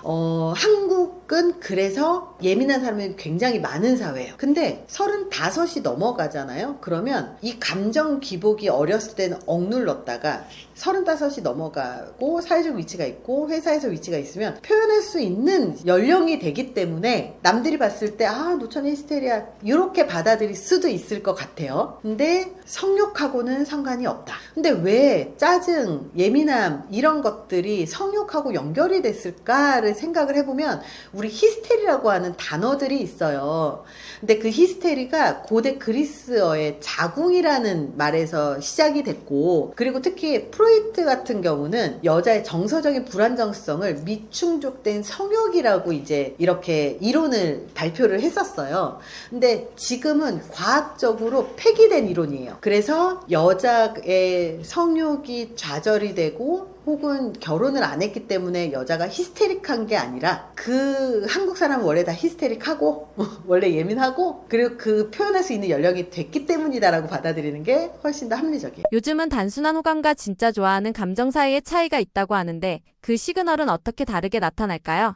한국은 그래서 예민한 사람이 굉장히 많은 사회예요. 근데 35이 넘어가잖아요. 그러면 이 감정 기복이 어렸을 때는 억눌렀다가 35이 넘어가고 사회적 위치가 있고 회사에서 위치가 있으면 표현할 수 있는 연령이 되기 때문에 남들이 봤을 때 노처녀 히스테리아 이렇게 받아들일 수도 있을 것 같아요. 근데 성욕하고는 상관이 없다. 근데 왜 짜증, 예민함 이런 것들이 성욕하고 연결이 됐을까를 생각을 해보면, 우리 히스테리라고 하는 단어들이 있어요. 근데 그 히스테리가 고대 그리스어의 자궁이라는 말에서 시작이 됐고, 그리고 특히 프로이트 같은 경우는 여자의 정서적인 불안정성을 미충족된 성욕이라고 이제 이렇게 이론을 발표를 했었어요. 근데 지금은 과학적으로 폐기된 합리된 이론이에요. 그래서 여자의 성욕이 좌절이 되고 혹은 결혼을 안 했기 때문에 여자가 히스테릭한 게 아니라 그 한국 사람은 원래 다 히스테릭하고 원래 예민하고 그리고 그 표현할 수 있는 연령이 됐기 때문이다라고 받아들이는 게 훨씬 더 합리적이에요. 요즘은 단순한 호감과 진짜 좋아하는 감정 사이에 차이가 있다고 하는데 그 시그널은 어떻게 다르게 나타날까요?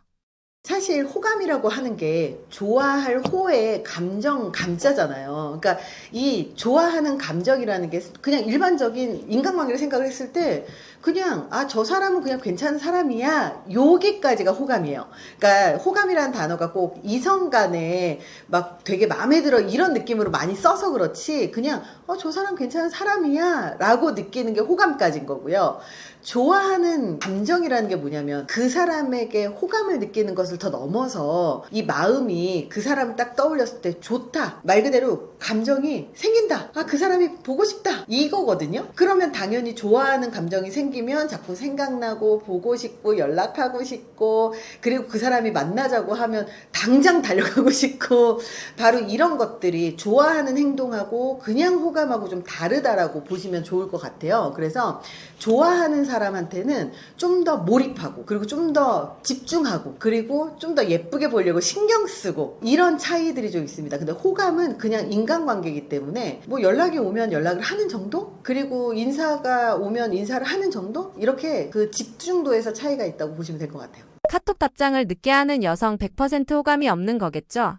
사실 호감이라고 하는 게 좋아할 호의 감정 감자잖아요. 그러니까 이 좋아하는 감정이라는 게 그냥 일반적인 인간관계를 생각을 했을 때 그냥 저 사람은 그냥 괜찮은 사람이야 여기까지가 호감이에요. 그러니까 호감이라는 단어가 꼭 이성 간에 막 되게 마음에 들어 이런 느낌으로 많이 써서 그렇지 그냥 저 사람 괜찮은 사람이야 라고 느끼는 게 호감까지인 거고요. 좋아하는 감정이라는 게 뭐냐면 그 사람에게 호감을 느끼는 것을 더 넘어서 이 마음이 그 사람을 딱 떠올렸을 때 좋다 말 그대로 감정이 생긴다 그 사람이 보고 싶다 이거거든요. 그러면 당연히 좋아하는 감정이 생기면 자꾸 생각나고 보고 싶고 연락하고 싶고 그리고 그 사람이 만나자고 하면 당장 달려가고 싶고 바로 이런 것들이 좋아하는 행동하고 그냥 호감하고 좀 다르다라고 보시면 좋을 것 같아요. 그래서 좋아하는 사람한테는 좀 더 몰입하고 그리고 좀 더 집중하고 그리고 좀 더 예쁘게 보려고 신경 쓰고 이런 차이들이 좀 있습니다. 근데 호감은 그냥 인간관계이기 때문에 뭐 연락이 오면 연락을 하는 정도? 그리고 인사가 오면 인사를 하는 정도? 이렇게 그 집중도에서 차이가 있다고 보시면 될 것 같아요. 카톡 답장을 늦게 하는 여성 100% 호감이 없는 거겠죠?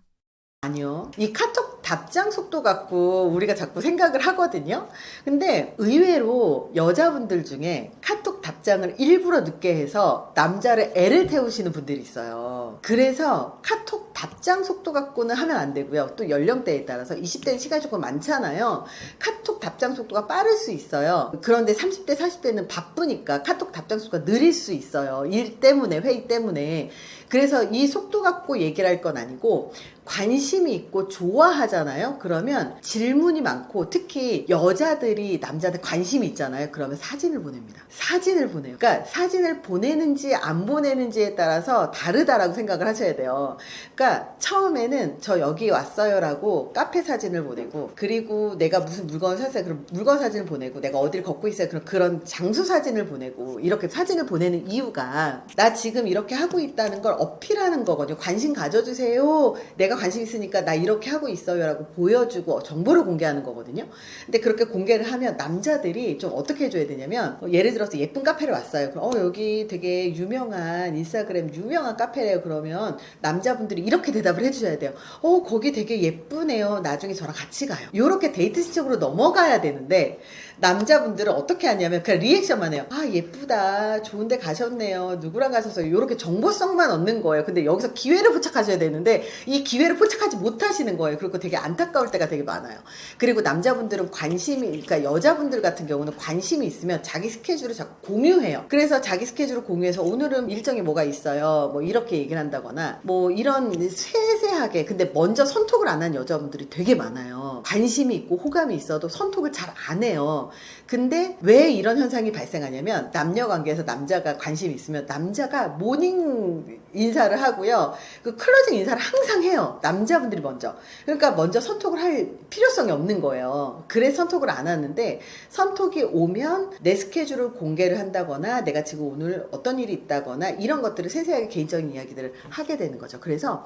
아니요. 이 카톡 답장 속도 갖고 우리가 자꾸 생각을 하거든요. 근데 의외로 여자분들 중에 카톡 답장을 일부러 늦게 해서 남자를 애를 태우시는 분들이 있어요. 그래서 카톡 답장 속도 갖고는 하면 안 되고요. 또 연령대에 따라서 20대는 시간이 조금 많잖아요. 카톡 답장 속도가 빠를 수 있어요. 그런데 30대, 40대는 바쁘니까 카톡 답장 속도가 느릴 수 있어요. 일 때문에, 회의 때문에. 그래서 이 속도 갖고 얘기를 할 건 아니고 관심이 있고 좋아하잖아요. 그러면 질문이 많고 특히 여자들이 남자한테 관심이 있잖아요. 그러면 사진을 보냅니다. 사진을 보내요. 그러니까 사진을 보내는지 안 보내는지에 따라서 다르다라고 생각을 하셔야 돼요. 그러니까 처음에는 저 여기 왔어요 라고 카페 사진을 보내고 그리고 내가 무슨 물건을 샀어요. 그럼 물건 사진을 보내고 내가 어디를 걷고 있어요. 그럼 그런 장소 사진을 보내고 이렇게 사진을 보내는 이유가 나 지금 이렇게 하고 있다는 걸 어필하는 거거든요. 관심 가져주세요. 내가 관심 있으니까 나 이렇게 하고 있어요 라고 보여주고 정보를 공개하는 거거든요. 근데 그렇게 공개를 하면 남자들이 좀 어떻게 해줘야 되냐면 예를 들어서 예쁜 카페를 왔어요. 그럼 여기 되게 유명한 인스타그램 유명한 카페래요. 그러면 남자분들이 이렇게 대답을 해주셔야 돼요. 거기 되게 예쁘네요. 나중에 저랑 같이 가요. 이렇게 데이트 시적으로 넘어가야 되는데 남자분들은 어떻게 하냐면 그냥 리액션만 해요. 예쁘다. 좋은데 가셨네요. 누구랑 가셨어요. 이렇게 정보성만 얻는 거예요. 근데 여기서 기회를 포착하셔야 되는데 이 기회를 포착하지 못하시는 거예요. 그리고 되게 안타까울 때가 되게 많아요. 그리고 남자분들은 그러니까 여자분들 같은 경우는 관심이 있으면 자기 스케줄을 자꾸 공유해요. 그래서 자기 스케줄을 공유해서 오늘은 일정이 뭐가 있어요. 뭐 이렇게 얘기를 한다거나 뭐 이런 세세하게 근데 먼저 선톡을 안 한 여자분들이 되게 많아요. 관심이 있고 호감이 있어도 선톡을 잘 안 해요. 근데 왜 이런 현상이 발생하냐면 남녀 관계에서 남자가 관심이 있으면 남자가 모닝 인사를 하고요. 그 클로징 인사를 항상 해요. 남자분들이 먼저. 그러니까 먼저 선톡을 할 필요성이 없는 거예요. 그래서 선톡을 안 하는데 선톡이 오면 내 스케줄을 공개를 한다거나 내가 지금 오늘 어떤 일이 있다거나 이런 것들을 세세하게 개인적인 이야기들을 하게 되는 거죠. 그래서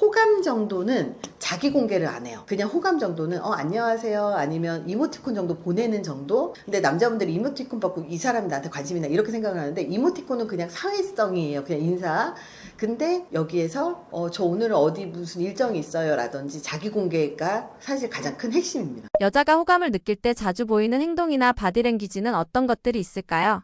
호감 정도는 자기 공개를 안 해요. 그냥 호감 정도는 안녕하세요 아니면 이모티콘 정도 보내는 정도. 근데 남자분들이 이모티콘 받고 이 사람이 나한테 관심이 있나 이렇게 생각을 하는데 이모티콘은 그냥 사회성이에요. 그냥 인사. 근데 여기에서 저 오늘 어디 무슨 일정이 있어요 라든지 자기 공개가 사실 가장 큰 핵심입니다. 여자가 호감을 느낄 때 자주 보이는 행동이나 바디랭귀지는 어떤 것들이 있을까요?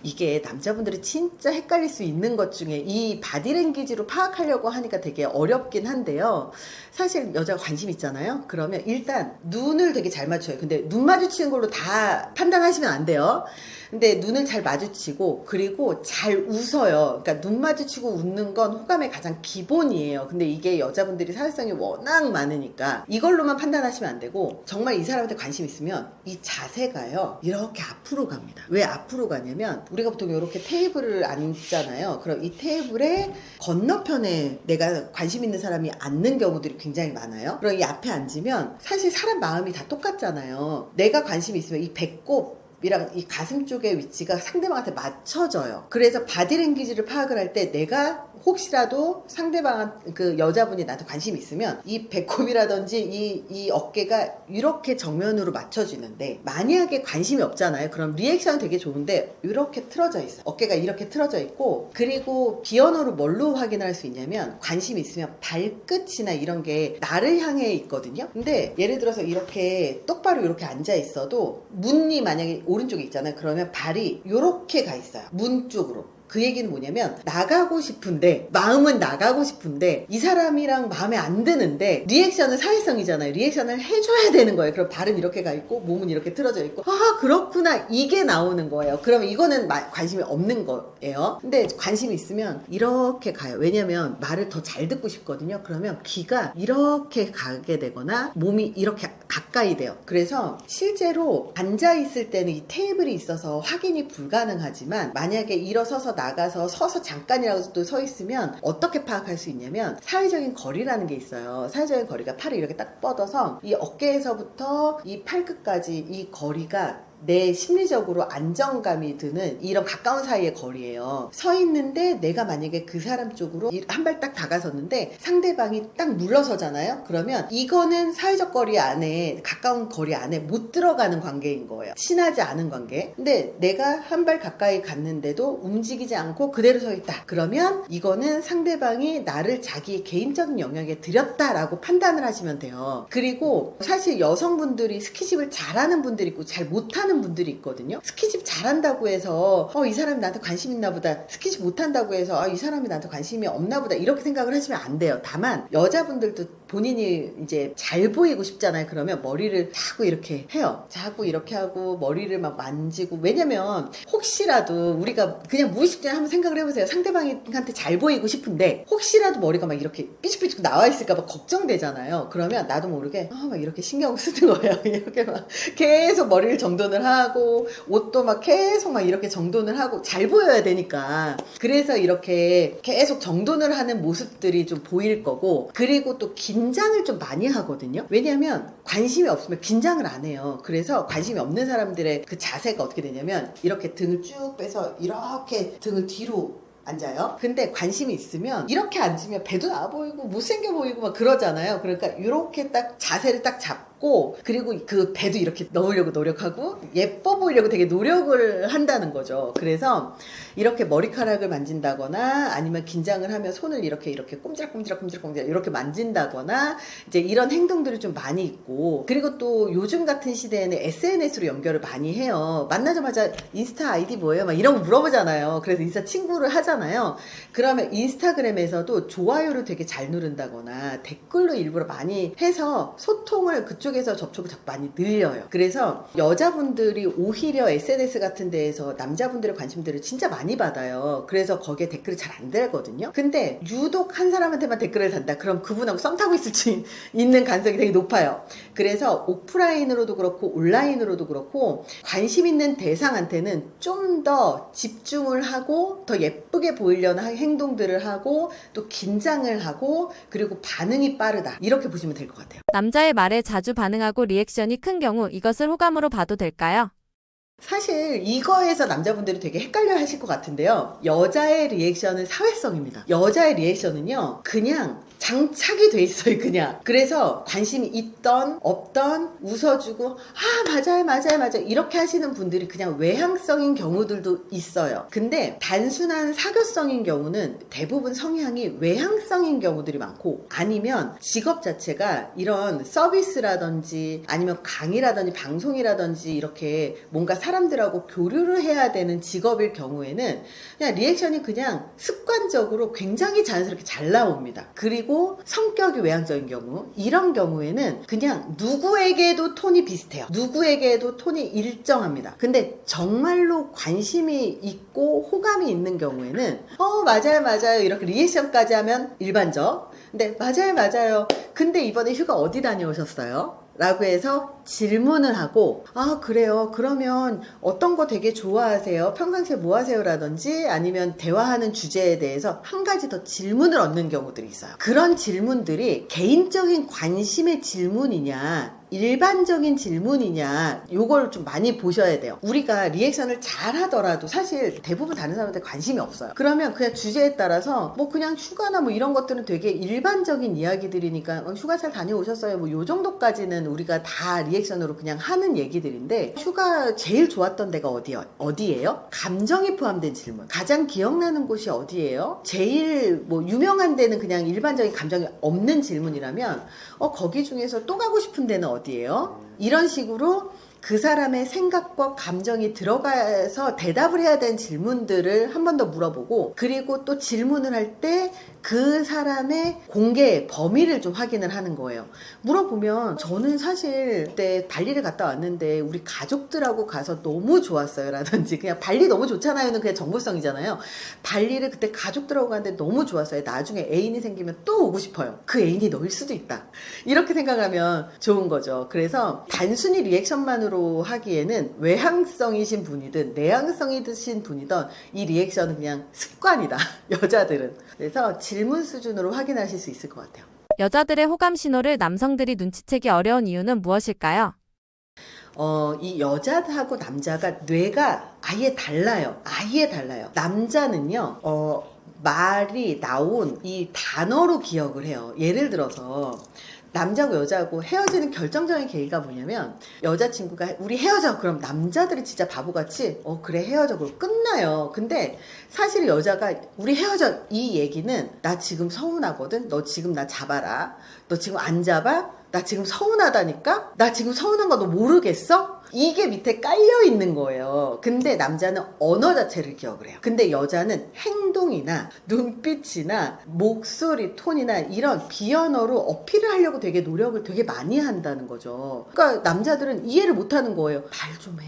이게 남자분들이 진짜 헷갈릴 수 있는 것 중에 이 바디랭귀지로 파악하려고 하니까 되게 어렵긴 한데요. 사실 여자가 관심 있잖아요. 그러면 일단 눈을 되게 잘 맞춰요. 근데 눈 마주치는 걸로 다 판단하시면 안 돼요. 근데 눈을 잘 마주치고 그리고 잘 웃어요. 그러니까 눈 마주치고 웃는 건 호감의 가장 기본이에요. 근데 이게 여자분들이 사회성이 워낙 많으니까 이걸로만 판단하시면 안 되고 정말 이 사람한테 관심 있으면 이 자세가요. 이렇게 앞으로 갑니다. 왜 앞으로 가냐면 뭐냐면 우리가 보통 이렇게 테이블을 앉잖아요. 그럼 이 테이블의 건너편에 내가 관심 있는 사람이 앉는 경우들이 굉장히 많아요. 그럼 이 앞에 앉으면 사실 사람 마음이 다 똑같잖아요. 내가 관심이 있으면 이 배꼽 이랑 이 가슴 쪽의 위치가 상대방한테 맞춰져요. 그래서 바디랭귀지를 파악을 할 때 내가 혹시라도 상대방 그 여자분이 나한테 관심이 있으면 이 배꼽이라든지 이 어깨가 이렇게 정면으로 맞춰지는데 만약에 관심이 없잖아요. 그럼 리액션은 되게 좋은데 이렇게 틀어져 있어요. 어깨가 이렇게 틀어져 있고 그리고 비언어로 뭘로 확인할 수 있냐면 관심이 있으면 발끝이나 이런 게 나를 향해 있거든요. 근데 예를 들어서 이렇게 똑바로 이렇게 앉아 있어도 문이 만약에 오른쪽에 있잖아요. 그러면 발이 이렇게 가 있어요. 문 쪽으로. 그 얘기는 뭐냐면 나가고 싶은데 마음은 나가고 싶은데 이 사람이랑 마음에 안 드는데 리액션은 사회성이잖아요. 리액션을 해줘야 되는 거예요. 그럼 발은 이렇게 가 있고 몸은 이렇게 틀어져 있고 아 그렇구나 이게 나오는 거예요. 그러면 이거는 관심이 없는 거예요. 근데 관심이 있으면 이렇게 가요. 왜냐면 말을 더 잘 듣고 싶거든요. 그러면 귀가 이렇게 가게 되거나 몸이 이렇게 가까이 돼요. 그래서 실제로 앉아있을 때는 이 테이블이 있어서 확인이 불가능하지만 만약에 일어서서 나가서 서서 잠깐이라도 서 있으면 어떻게 파악할 수 있냐면 사회적인 거리라는 게 있어요. 사회적인 거리가 팔을 이렇게 딱 뻗어서 이 어깨에서부터 이 팔끝까지 이 거리가 내 심리적으로 안정감이 드는 이런 가까운 사이의 거리예요. 서 있는데 내가 만약에 그 사람 쪽으로 한 발 딱 다가섰는데 상대방이 딱 물러서잖아요. 그러면 이거는 사회적 거리 안에 가까운 거리 안에 못 들어가는 관계인 거예요. 친하지 않은 관계. 근데 내가 한 발 가까이 갔는데도 움직이지 않고 그대로 서 있다. 그러면 이거는 상대방이 나를 자기 개인적인 영역에 들였다라고 판단을 하시면 돼요. 그리고 사실 여성분들이 스킨십을 잘하는 분들이 있고 잘 못하는 분들이 있거든요. 스킨십 잘한다고 해서 이 사람이 나한테 관심 있나 보다. 스킨십 못한다고 해서 이 사람이 나한테 관심이 없나 보다. 이렇게 생각을 하시면 안 돼요. 다만 여자분들도 본인이 이제 잘 보이고 싶잖아요. 그러면 머리를 자꾸 이렇게 해요. 자꾸 이렇게 하고 머리를 막 만지고. 왜냐면 혹시라도 우리가 그냥 무의식적으로 한번 생각을 해보세요. 상대방한테 잘 보이고 싶은데 혹시라도 머리가 막 이렇게 삐죽삐죽 나와 있을까 봐 걱정되잖아요. 그러면 나도 모르게 막 이렇게 신경 쓰는 거예요. 이렇게 막 계속 머리를 정돈을 하고 옷도 막 계속 막 이렇게 정돈을 하고 잘 보여야 되니까. 그래서 이렇게 계속 정돈을 하는 모습들이 좀 보일 거고 그리고 또 긴장을 좀 많이 하거든요. 왜냐하면 관심이 없으면 긴장을 안 해요. 그래서 관심이 없는 사람들의 그 자세가 어떻게 되냐면 이렇게 등을 쭉 빼서 이렇게 등을 뒤로 앉아요. 근데 관심이 있으면 이렇게 앉으면 배도 나와 보이고 못생겨 보이고 막 그러잖아요. 그러니까 이렇게 딱 자세를 딱 잡고 그리고 그 배도 이렇게 넣으려고 노력하고 예뻐 보이려고 되게 노력을 한다는 거죠. 그래서 이렇게 머리카락을 만진다거나 아니면 긴장을 하면 손을 이렇게 꼼지락꼼지락 이렇게 만진다거나 이제 이런 행동들이 좀 많이 있고 그리고 또 요즘 같은 시대에는 SNS로 연결을 많이 해요. 만나자마자 인스타 아이디 뭐예요? 막 이런 거 물어보잖아요. 그래서 인스타 친구를 하잖아요. 그러면 인스타그램에서도 좋아요를 되게 잘 누른다거나 댓글로 일부러 많이 해서 소통을 그쪽에서 접촉을 자꾸 많이 늘려요. 그래서 여자분들이 오히려 SNS 같은 데에서 남자분들의 관심들을 진짜 많이 받아요. 그래서 거기에 댓글이 잘 안 달거든요. 근데 유독 한 사람한테만 댓글을 단다. 그럼 그분하고 썸 타고 있는 가능성이 되게 높아요. 그래서 오프라인으로도 그렇고 온라인으로도 그렇고 관심 있는 대상한테는 좀 더 집중을 하고 더 예쁘게 보이려는 행동들을 하고 또 긴장을 하고 그리고 반응이 빠르다. 이렇게 보시면 될 것 같아요. 남자의 말에 자주 반응하고 리액션이 큰 경우 이것을 호감으로 봐도 될까요? 사실 이거에서 남자분들이 되게 헷갈려 하실 것 같은데요. 여자의 리액션은 사회성입니다. 여자의 리액션은요 그냥 장착이 돼 있어요. 그냥. 그래서 관심이 있던 없던 웃어주고 맞아요 이렇게 하시는 분들이 그냥 외향성인 경우들도 있어요. 근데 단순한 사교성인 경우는 대부분 성향이 외향성인 경우들이 많고 아니면 직업 자체가 이런 서비스라든지 아니면 강의라든지 방송이라든지 이렇게 뭔가 사람들하고 교류를 해야 되는 직업일 경우에는 그냥 리액션이 그냥 습관적으로 굉장히 자연스럽게 잘 나옵니다. 그리고 성격이 외향적인 경우 이런 경우에는 그냥 누구에게도 톤이 비슷해요. 누구에게도 톤이 일정합니다. 근데 정말로 관심이 있고 호감이 있는 경우에는 맞아요 이렇게 리액션까지 하면 일반적. 근데 맞아요 근데 이번에 휴가 어디 다녀오셨어요? 라고 해서 질문을 하고, 아, 그래요. 그러면 어떤 거 되게 좋아하세요? 평상시에 뭐 하세요? 라든지 아니면 대화하는 주제에 대해서 한 가지 더 질문을 얻는 경우들이 있어요. 그런 질문들이 개인적인 관심의 질문이냐, 일반적인 질문이냐, 요걸 좀 많이 보셔야 돼요. 우리가 리액션을 잘 하더라도 사실 대부분 다른 사람한테 관심이 없어요. 그러면 그냥 주제에 따라서 뭐 그냥 휴가나 뭐 이런 것들은 되게 일반적인 이야기들이니까 휴가 잘 다녀오셨어요? 뭐 요 정도까지는 우리가 다 리액션으로 그냥 하는 얘기들인데, 휴가 제일 좋았던 데가 어디예요? 감정이 포함된 질문. 가장 기억나는 곳이 어디예요? 제일 뭐 유명한 데는 그냥 일반적인 감정이 없는 질문이라면 거기 중에서 또 가고 싶은 데는 어디예요? 이런 식으로 그 사람의 생각과 감정이 들어가서 대답을 해야 되는 질문들을 한 번 더 물어보고, 그리고 또 질문을 할 때 그 사람의 공개 범위를 좀 확인을 하는 거예요. 물어보면 저는 사실 그때 발리를 갔다 왔는데 우리 가족들하고 가서 너무 좋았어요 라든지, 그냥 발리 너무 좋잖아요는 그냥 정보성이잖아요. 발리를 그때 가족들하고 갔는데 너무 좋았어요. 나중에 애인이 생기면 또 오고 싶어요. 그 애인이 너일 수도 있다. 이렇게 생각하면 좋은 거죠. 그래서 단순히 리액션만으로 하기에는 외향성이신 분이든 내향성이신 분이든 이 리액션은 그냥 습관이다. 여자들은. 그래서 질문 수준으로 확인하실 수 있을 것 같아요. 여자들의 호감 신호를 남성들이 눈치채기 어려운 이유는 무엇일까요? 이 여자하고 남자가 뇌가 아예 달라요. 아예 달라요. 남자는요, 말이 나온 이 단어로 기억을 해요. 예를 들어서 남자고 여자고 헤어지는 결정적인 계기가 뭐냐면, 여자친구가 우리 헤어져, 그럼 남자들이 진짜 바보같이 그래 헤어져, 그럼 끝나요. 근데 사실 여자가 우리 헤어져 이 얘기는 나 지금 서운하거든, 너 지금 나 잡아라, 너 지금 안 잡아? 나 지금 서운하다니까? 나 지금 서운한 거 너 모르겠어? 이게 밑에 깔려 있는 거예요. 근데 남자는 언어 자체를 기억을 해요. 근데 여자는 행동이나 눈빛이나 목소리 톤이나 이런 비언어로 어필을 하려고 되게 노력을 되게 많이 한다는 거죠. 그러니까 남자들은 이해를 못 하는 거예요. 말 좀 해.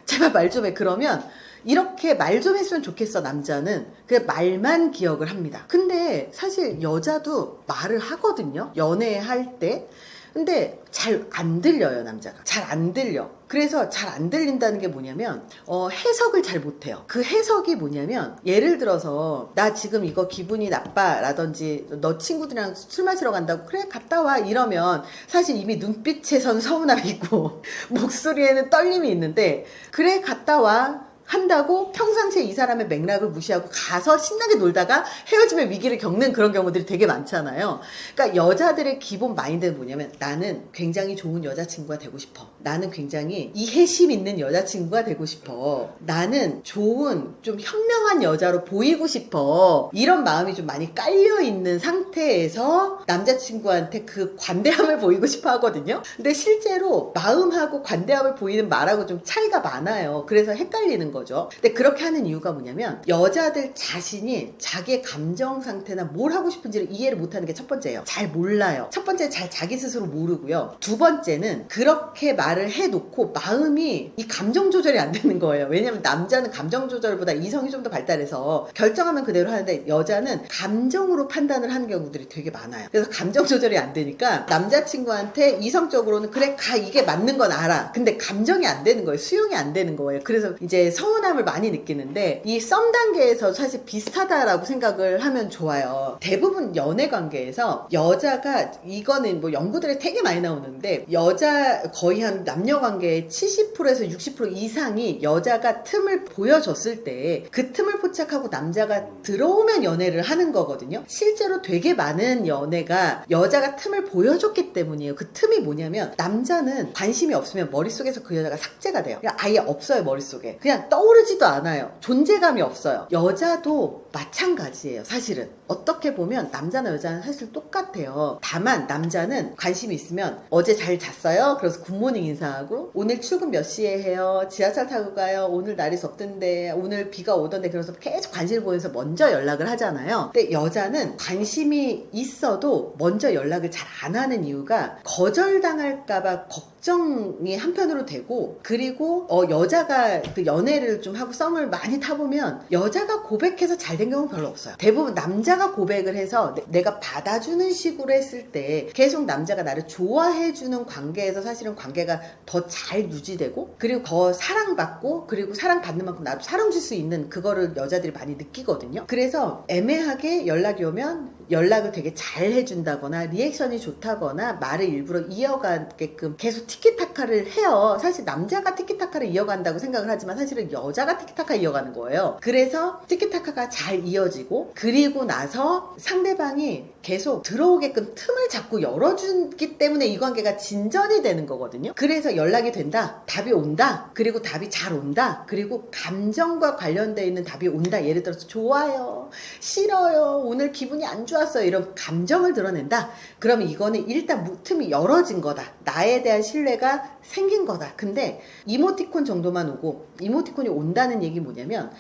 제발 말 좀 해. 그러면 이렇게 말 좀 했으면 좋겠어. 남자는 그 말만 기억을 합니다. 근데 사실 여자도 말을 하거든요, 연애할 때. 근데 잘 안 들려요. 남자가 잘 안 들려. 그래서 잘 안 들린다는 게 뭐냐면 해석을 잘 못해요. 그 해석이 뭐냐면, 예를 들어서 나 지금 이거 기분이 나빠 라든지, 너 친구들이랑 술 마시러 간다고, 그래 갔다 와 이러면 사실 이미 눈빛에선 서운함이 있고 목소리에는 떨림이 있는데, 그래 갔다 와 한다고 평상시에 이 사람의 맥락을 무시하고 가서 신나게 놀다가 헤어짐의 위기를 겪는 그런 경우들이 되게 많잖아요. 그러니까 여자들의 기본 마인드는 뭐냐면, 나는 굉장히 좋은 여자친구가 되고 싶어. 나는 굉장히 이해심 있는 여자친구가 되고 싶어. 나는 좋은 좀 현명한 여자로 보이고 싶어. 이런 마음이 좀 많이 깔려있는 상태에서 남자친구한테 그 관대함을 보이고 싶어 하거든요. 근데 실제로 마음하고 관대함을 보이는 말하고 좀 차이가 많아요. 그래서 헷갈리는 거죠. 근데 그렇게 하는 이유가 뭐냐면, 여자들 자신이 자기의 감정 상태나 뭘 하고 싶은지를 이해를 못하는 게 첫 번째예요. 잘 몰라요. 첫 번째, 잘 자기 스스로 모르고요. 두 번째는 그렇게 말을 해놓고 마음이, 이 감정 조절이 안 되는 거예요. 왜냐면 남자는 감정 조절보다 이성이 좀 더 발달해서 결정하면 그대로 하는데, 여자는 감정으로 판단을 하는 경우들이 되게 많아요. 그래서 감정 조절이 안 되니까 남자친구한테 이성적으로는 그래 가, 이게 맞는 건 알아. 근데 감정이 안 되는 거예요. 수용이 안 되는 거예요. 그래서 이제 서운함을 많이 느끼는데, 이 썸 단계에서 사실 비슷하다라고 생각을 하면 좋아요. 대부분 연애 관계에서 여자가, 이거는 뭐 연구들에 되게 많이 나오는데, 여자 거의 한 남녀 관계의 70%에서 60% 이상이 여자가 틈을 보여줬을 때 그 틈을 포착하고 남자가 들어오면 연애를 하는 거거든요. 실제로 되게 많은 연애가 여자가 틈을 보여줬기 때문이에요. 그 틈이 뭐냐면, 남자는 관심이 없으면 머릿속에서 그 여자가 삭제가 돼요. 그냥 아예 없어요. 머릿속에 그냥 떠오르지도 않아요. 존재감이 없어요. 여자도 마찬가지예요. 사실은 어떻게 보면 남자나 여자는 사실 똑같아요. 다만 남자는 관심이 있으면 어제 잘 잤어요? 그래서 굿모닝 인사하고, 오늘 출근 몇 시에 해요? 지하철 타고 가요? 오늘 날이 덥던데, 오늘 비가 오던데, 그래서 계속 관심을 보여서 먼저 연락을 하잖아요. 근데 여자는 관심이 있어도 먼저 연락을 잘 안 하는 이유가 거절당할까봐 걱정이 한편으로 되고, 그리고 여자가 그 연애를 좀 하고 썸을 많이 타보면 여자가 고백해서 잘 된 된 경우는 별로 없어요. 대부분 남자가 고백을 해서 내가 받아주는 식으로 했을 때 계속 남자가 나를 좋아해주는 관계에서 사실은 관계가 더 잘 유지되고 그리고 더 사랑받고 그리고 사랑받는 만큼 나도 사랑 줄 수 있는 그거를 여자들이 많이 느끼거든요. 그래서 애매하게 연락이 오면 연락을 되게 잘 해준다거나 리액션이 좋다거나 말을 일부러 이어가게끔 계속 티키타카를 해요. 사실 남자가 티키타카를 이어간다고 생각을 하지만 사실은 여자가 티키타카 이어가는 거예요. 그래서 티키타카가 잘 이어지고 그리고 나서 상대방이 계속 들어오게끔 틈을 자꾸 열어주기 때문에 이 관계가 진전이 되는 거거든요. 그래서 연락이 된다, 답이 온다, 그리고 답이 잘 온다, 그리고 감정과 관련되어 있는 답이 온다. 예를 들어서 좋아요, 싫어요, 오늘 기분이 안 좋았어요, 이런 감정을 드러낸다. 그러면 이거는 일단 틈이 열어진 거다. 나에 대한 신뢰가 생긴 거다. 근데 이모티콘 정도만 오고, 이모티콘이 온다는 얘기 뭐냐면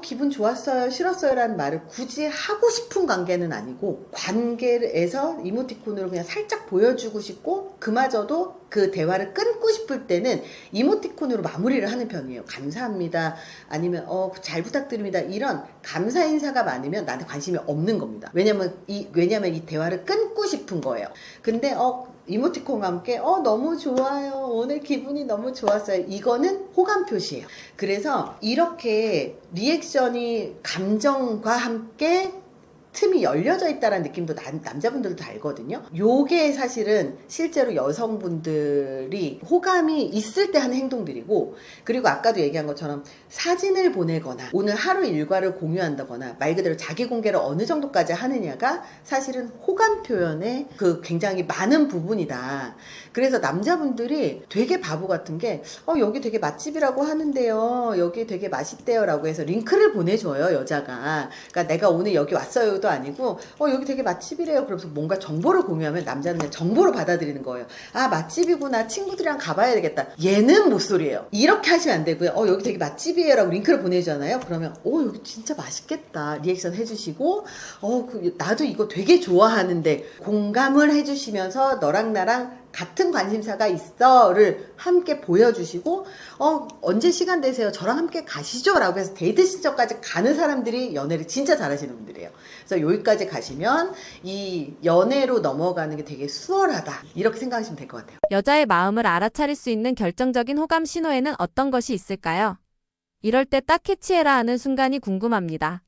기분 좋았어요, 싫었어요 라는 말을 굳이 하고 싶은 관계는 아니고 관계에서 이모티콘으로 그냥 살짝 보여주고 싶고 그마저도 그 대화를 끊고 싶을 때는 이모티콘으로 마무리를 하는 편이에요. 감사합니다, 아니면 잘 부탁드립니다, 이런 감사 인사가 많으면 나한테 관심이 없는 겁니다. 왜냐면 이 대화를 끊고 싶은 거예요. 근데 이모티콘과 함께 너무 좋아요, 오늘 기분이 너무 좋았어요, 이거는 호감 표시예요. 그래서 이렇게 리액션이 감정과 함께 틈이 열려져 있다는 느낌도 남자분들도 알거든요. 요게 사실은 실제로 여성분들이 호감이 있을 때 하는 행동들이고, 그리고 아까도 얘기한 것처럼 사진을 보내거나 오늘 하루 일과를 공유한다거나 말 그대로 자기 공개를 어느 정도까지 하느냐가 사실은 호감 표현의 그 굉장히 많은 부분이다. 그래서 남자분들이 되게 바보 같은 게 여기 되게 맛집이라고 하는데요, 여기 되게 맛있대요 라고 해서 링크를 보내줘요, 여자가. 그러니까 내가 오늘 여기 왔어요 도 아니고 여기 되게 맛집이래요. 그러면서 뭔가 정보를 공유하면 남자는 그냥 정보로 받아들이는 거예요. 아, 맛집이구나, 친구들이랑 가봐야 되겠다. 얘는 못소리예요. 이렇게 하시면 안 되고요. 여기 되게 맛집이에요 라고 링크를 보내주잖아요. 그러면 여기 진짜 맛있겠다 리액션 해주시고 나도 이거 되게 좋아하는데 공감을 해주시면서 너랑 나랑 같은 관심사가 있어를 함께 보여주시고 언제 시간 되세요, 저랑 함께 가시죠 라고 해서 데이트 신청까지 가는 사람들이 연애를 진짜 잘하시는 분들이에요. 그래서 여기까지 가시면 이 연애로 넘어가는 게 되게 수월하다, 이렇게 생각하시면 될 것 같아요. 여자의 마음을 알아차릴 수 있는 결정적인 호감 신호에는 어떤 것이 있을까요? 이럴 때 딱 캐치해라 하는 순간이 궁금합니다.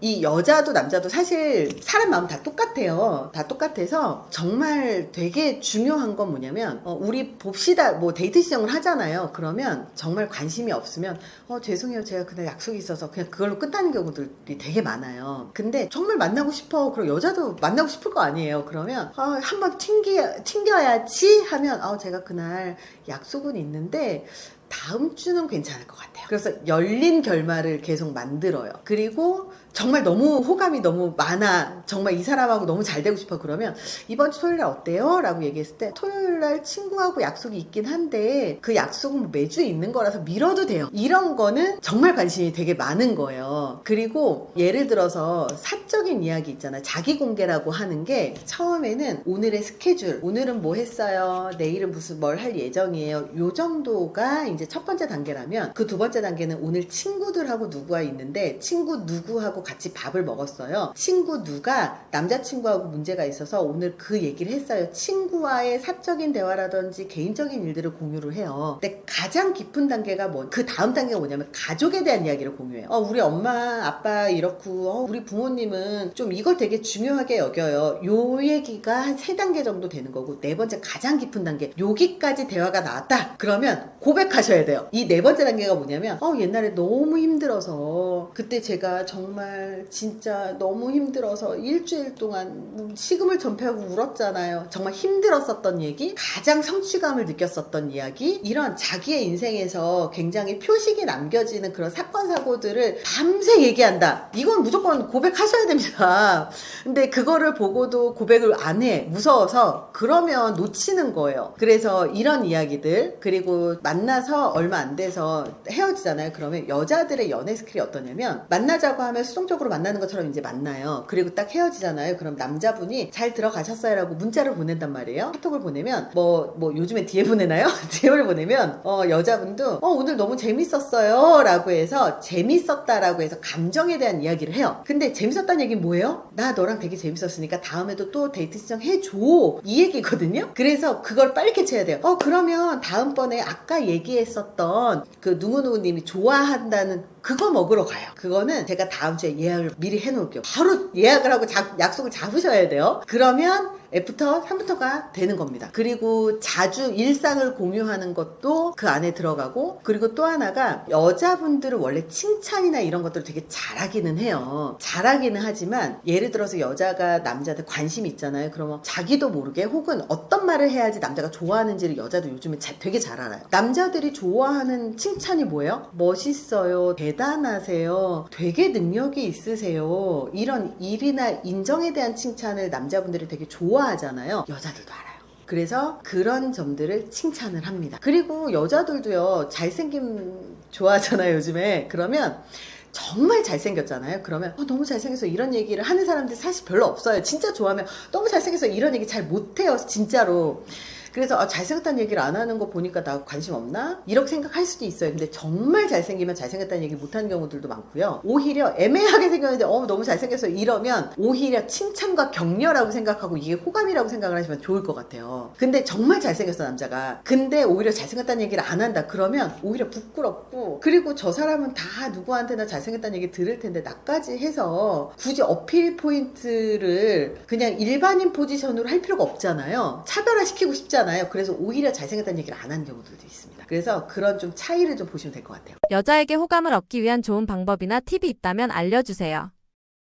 이 여자도 남자도 사실 사람 마음 다 똑같아요. 다 똑같아서 정말 되게 중요한 건 뭐냐면 우리 봅시다, 뭐 데이트 시청을 하잖아요. 그러면 정말 관심이 없으면 죄송해요, 제가 그날 약속이 있어서 그냥 그걸로 끝나는 경우들이 되게 많아요. 근데 정말 만나고 싶어, 그럼 여자도 만나고 싶을 거 아니에요. 그러면 한번 튕겨야지 하면 제가 그날 약속은 있는데 다음 주는 괜찮을 것 같아요. 그래서 열린 결말을 계속 만들어요. 그리고 정말 너무 호감이 너무 많아, 정말 이 사람하고 너무 잘 되고 싶어, 그러면 이번 주 토요일날 어때요? 라고 얘기했을 때 토요일날 친구하고 약속이 있긴 한데 그 약속은 뭐 매주 있는 거라서 미뤄도 돼요. 이런 거는 정말 관심이 되게 많은 거예요. 그리고 예를 들어서 사적인 이야기 있잖아요. 자기 공개라고 하는 게 처음에는 오늘의 스케줄, 오늘은 뭐 했어요, 내일은 무슨 뭘 할 예정이에요, 요 정도가 이제 첫 번째 단계라면, 그 두 번째 단계는 오늘 친구들하고 누구와 있는데 친구 누구하고 같이 밥을 먹었어요, 친구 누가 남자친구하고 문제가 있어서 오늘 그 얘기를 했어요. 친구와의 사적인 대화라든지 개인적인 일들을 공유를 해요. 근데 가장 깊은 단계가 그 다음 단계가 뭐냐면 가족에 대한 이야기를 공유해요. 우리 엄마 아빠 이렇고 우리 부모님은 좀 이걸 되게 중요하게 여겨요. 요 얘기가 한 3단계 정도 되는 거고, 네 번째 가장 깊은 단계, 여기까지 대화가 나왔다 그러면 고백하셔야 돼요. 이 네 번째 단계가 뭐냐면 옛날에 너무 힘들어서, 그때 제가 정말 진짜 너무 힘들어서 일주일 동안 식음을 전폐하고 울었잖아요. 정말 힘들었었던 얘기, 가장 성취감을 느꼈었던 이야기, 이런 자기의 인생에서 굉장히 표식이 남겨지는 그런 사건 사고들을 밤새 얘기한다. 이건 무조건 고백하셔야 됩니다. 근데 그거를 보고도 고백을 안 해, 무서워서. 그러면 놓치는 거예요. 그래서 이런 이야기들, 그리고 만나서 얼마 안 돼서 헤어지잖아요. 그러면 여자들의 연애 스킬이 어떠냐면, 만나자고 하면 수동적으로 만나는 것처럼 이제 만나요. 그리고 딱 헤어지잖아요. 그럼 남자분이 잘 들어가셨어요? 라고 문자를 보낸단 말이에요. 카톡을 보내면 뭐 요즘에 뒤에 보내나요? DM을 보내면 여자분도 오늘 너무 재밌었어요 라고 해서 재밌었다라고 해서 감정에 대한 이야기를 해요. 근데 재밌었다는 얘기는 뭐예요? 나 너랑 되게 재밌었으니까 다음에도 또 데이트 신청해줘, 이 얘기거든요. 그래서 그걸 빨리 캐치해야 돼요. 그러면 다음번에 아까 얘기했었던 그 누구누구님이 좋아한다는 그거 먹으러 가요. 그거는 제가 다음 주에 예약을 미리 해놓을게요. 바로 예약을 하고 약속을 잡으셔야 돼요. 그러면 애프터 3부터가 되는 겁니다. 그리고 자주 일상을 공유하는 것도 그 안에 들어가고, 그리고 또 하나가 여자분들은 원래 칭찬이나 이런 것들을 되게 잘하기는 해요. 잘하기는 하지만 예를 들어서 여자가 남자한테 관심이 있잖아요. 그러면 자기도 모르게 혹은 어떤 말을 해야지 남자가 좋아하는지를 여자도 요즘에 되게 잘 알아요. 남자들이 좋아하는 칭찬이 뭐예요? 멋있어요, 대단하세요, 되게 능력이 있으세요, 이런 일이나 인정에 대한 칭찬을 남자분들이 되게 좋아하잖아요. 여자들도 알아요. 그래서 그런 점들을 칭찬을 합니다. 그리고 여자들도요, 잘생김 좋아하잖아요, 요즘에. 그러면 정말 잘생겼잖아요. 그러면 너무 잘생겨서 이런 얘기를 하는 사람들이 사실 별로 없어요. 진짜 좋아하면 너무 잘생겨서 이런 얘기 잘 못해요, 진짜로. 그래서 잘생겼다는 얘기를 안 하는 거 보니까 나 관심 없나? 이렇게 생각할 수도 있어요. 근데 정말 잘생기면 잘생겼다는 얘기 못하는 경우들도 많고요. 오히려 애매하게 생겼는데 너무 잘생겼어 이러면 오히려 칭찬과 격려라고 생각하고 이게 호감이라고 생각을 하시면 좋을 것 같아요. 근데 정말 잘생겼어, 남자가. 근데 오히려 잘생겼다는 얘기를 안 한다 그러면 오히려 부끄럽고, 그리고 저 사람은 다 누구한테나 잘생겼다는 얘기 들을 텐데 나까지 해서 굳이 어필 포인트를 그냥 일반인 포지션으로 할 필요가 없잖아요. 차별화시키고 싶잖아요. 그래서 오히려 잘생겼다는 얘기를 안 하는 경우들도 있습니다. 그래서 그런 좀 차이를 좀 보시면 될 것 같아요. 여자에게 호감을 얻기 위한 좋은 방법이나 팁이 있다면 알려주세요.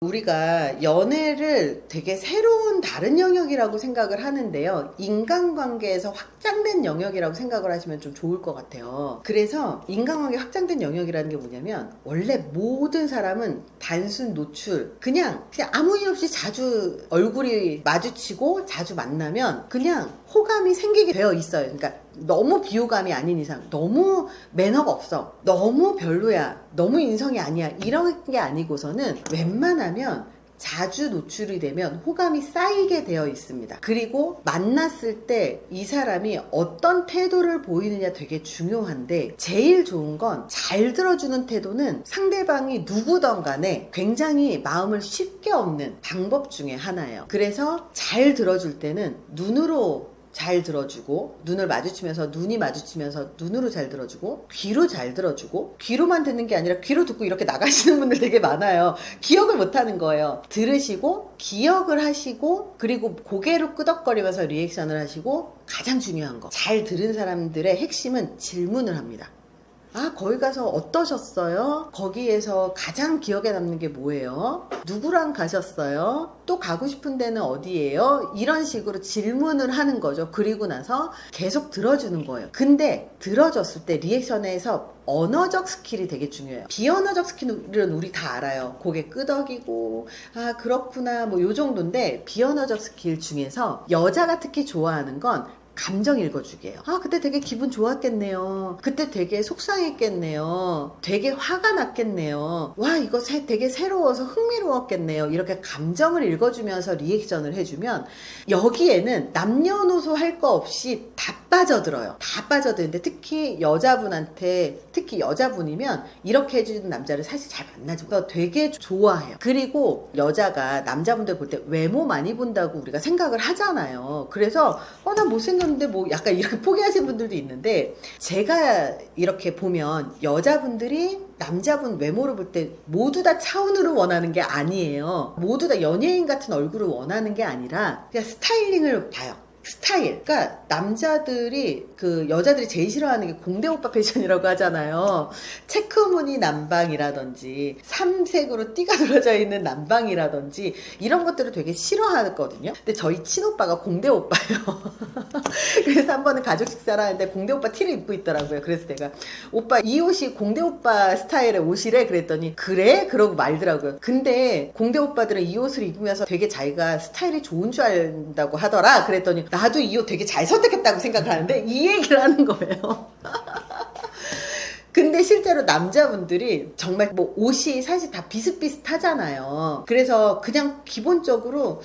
우리가 연애를 되게 새로운 다른 영역이라고 생각을 하는데요. 인간관계에서 확장된 영역이라고 생각을 하시면 좀 좋을 것 같아요. 그래서 인간관계 확장된 영역이라는 게 뭐냐면, 원래 모든 사람은 단순 노출, 그냥 아무 일 없이 자주 얼굴이 마주치고 자주 만나면 그냥 호감이 생기게 되어 있어요. 그러니까 너무 비호감이 아닌 이상, 너무 매너가 없어, 너무 별로야, 너무 인성이 아니야, 이런 게 아니고서는 웬만하면 자주 노출이 되면 호감이 쌓이게 되어 있습니다. 그리고 만났을 때 이 사람이 어떤 태도를 보이느냐 되게 중요한데, 제일 좋은 건 잘 들어주는 태도는 상대방이 누구든 간에 굉장히 마음을 쉽게 얻는 방법 중에 하나예요. 그래서 잘 들어줄 때는 눈으로 잘 들어주고, 눈을 마주치면서 눈이 마주치면서 눈으로 잘 들어주고, 귀로 잘 들어주고, 귀로만 듣는 게 아니라 귀로 듣고 이렇게 나가시는 분들 되게 많아요. 기억을 못하는 거예요. 들으시고 기억을 하시고, 그리고 고개로 끄덕거리면서 리액션을 하시고, 가장 중요한 거, 잘 들은 사람들의 핵심은 질문을 합니다. 거기 가서 어떠셨어요? 거기에서 가장 기억에 남는 게 뭐예요? 누구랑 가셨어요? 또 가고 싶은 데는 어디예요? 이런 식으로 질문을 하는 거죠. 그리고 나서 계속 들어주는 거예요. 근데 들어줬을 때 리액션에서 언어적 스킬이 되게 중요해요. 비언어적 스킬은 우리 다 알아요. 고개 끄덕이고, 그렇구나, 뭐 요 정도인데, 비언어적 스킬 중에서 여자가 특히 좋아하는 건 감정 읽어주기예요. 그때 되게 기분 좋았겠네요. 그때 되게 속상했겠네요. 되게 화가 났겠네요. 와, 이거 되게 새로워서 흥미로웠겠네요. 이렇게 감정을 읽어주면서 리액션을 해주면 여기에는 남녀노소 할 거 없이 다 빠져들어요. 다 빠져드는데, 특히 여자분한테, 특히 여자분이면 이렇게 해주는 남자를 사실 잘 만나죠. 그래서 되게 좋아해요. 그리고 여자가 남자분들 볼 때 외모 많이 본다고 우리가 생각을 하잖아요. 그래서 난 못생겼는데 뭐 약간 이렇게 포기하시는 분들도 있는데, 제가 이렇게 보면 여자분들이 남자분 외모를 볼 때 모두 다 차은우를 원하는 게 아니에요. 모두 다 연예인 같은 얼굴을 원하는 게 아니라 그냥 스타일링을 봐요. 스타일. 그러니까 남자들이, 여자들이 제일 싫어하는 게 공대 오빠 패션이라고 하잖아요. 체크무늬 남방이라든지 삼색으로 띠가 들어져 있는 남방이라든지 이런 것들을 되게 싫어하거든요. 근데 저희 친오빠가 공대 오빠예요. 그래서 한 번은 가족 식사를 하는데 공대 오빠 티를 입고 있더라고요. 그래서 내가, 오빠 이 옷이 공대 오빠 스타일의 옷이래 그랬더니, 그래? 그러고 말더라고요. 근데 공대 오빠들은 이 옷을 입으면서 되게 자기가 스타일이 좋은 줄 안다고 하더라. 그랬더니 나도 이 옷 되게 잘 선택했다고 생각하는데, 이 얘기를 하는 거예요. 근데 근데 실제로 남자분들이 정말 뭐 옷이 사실 다 비슷비슷하잖아요. 그래서 그냥 기본적으로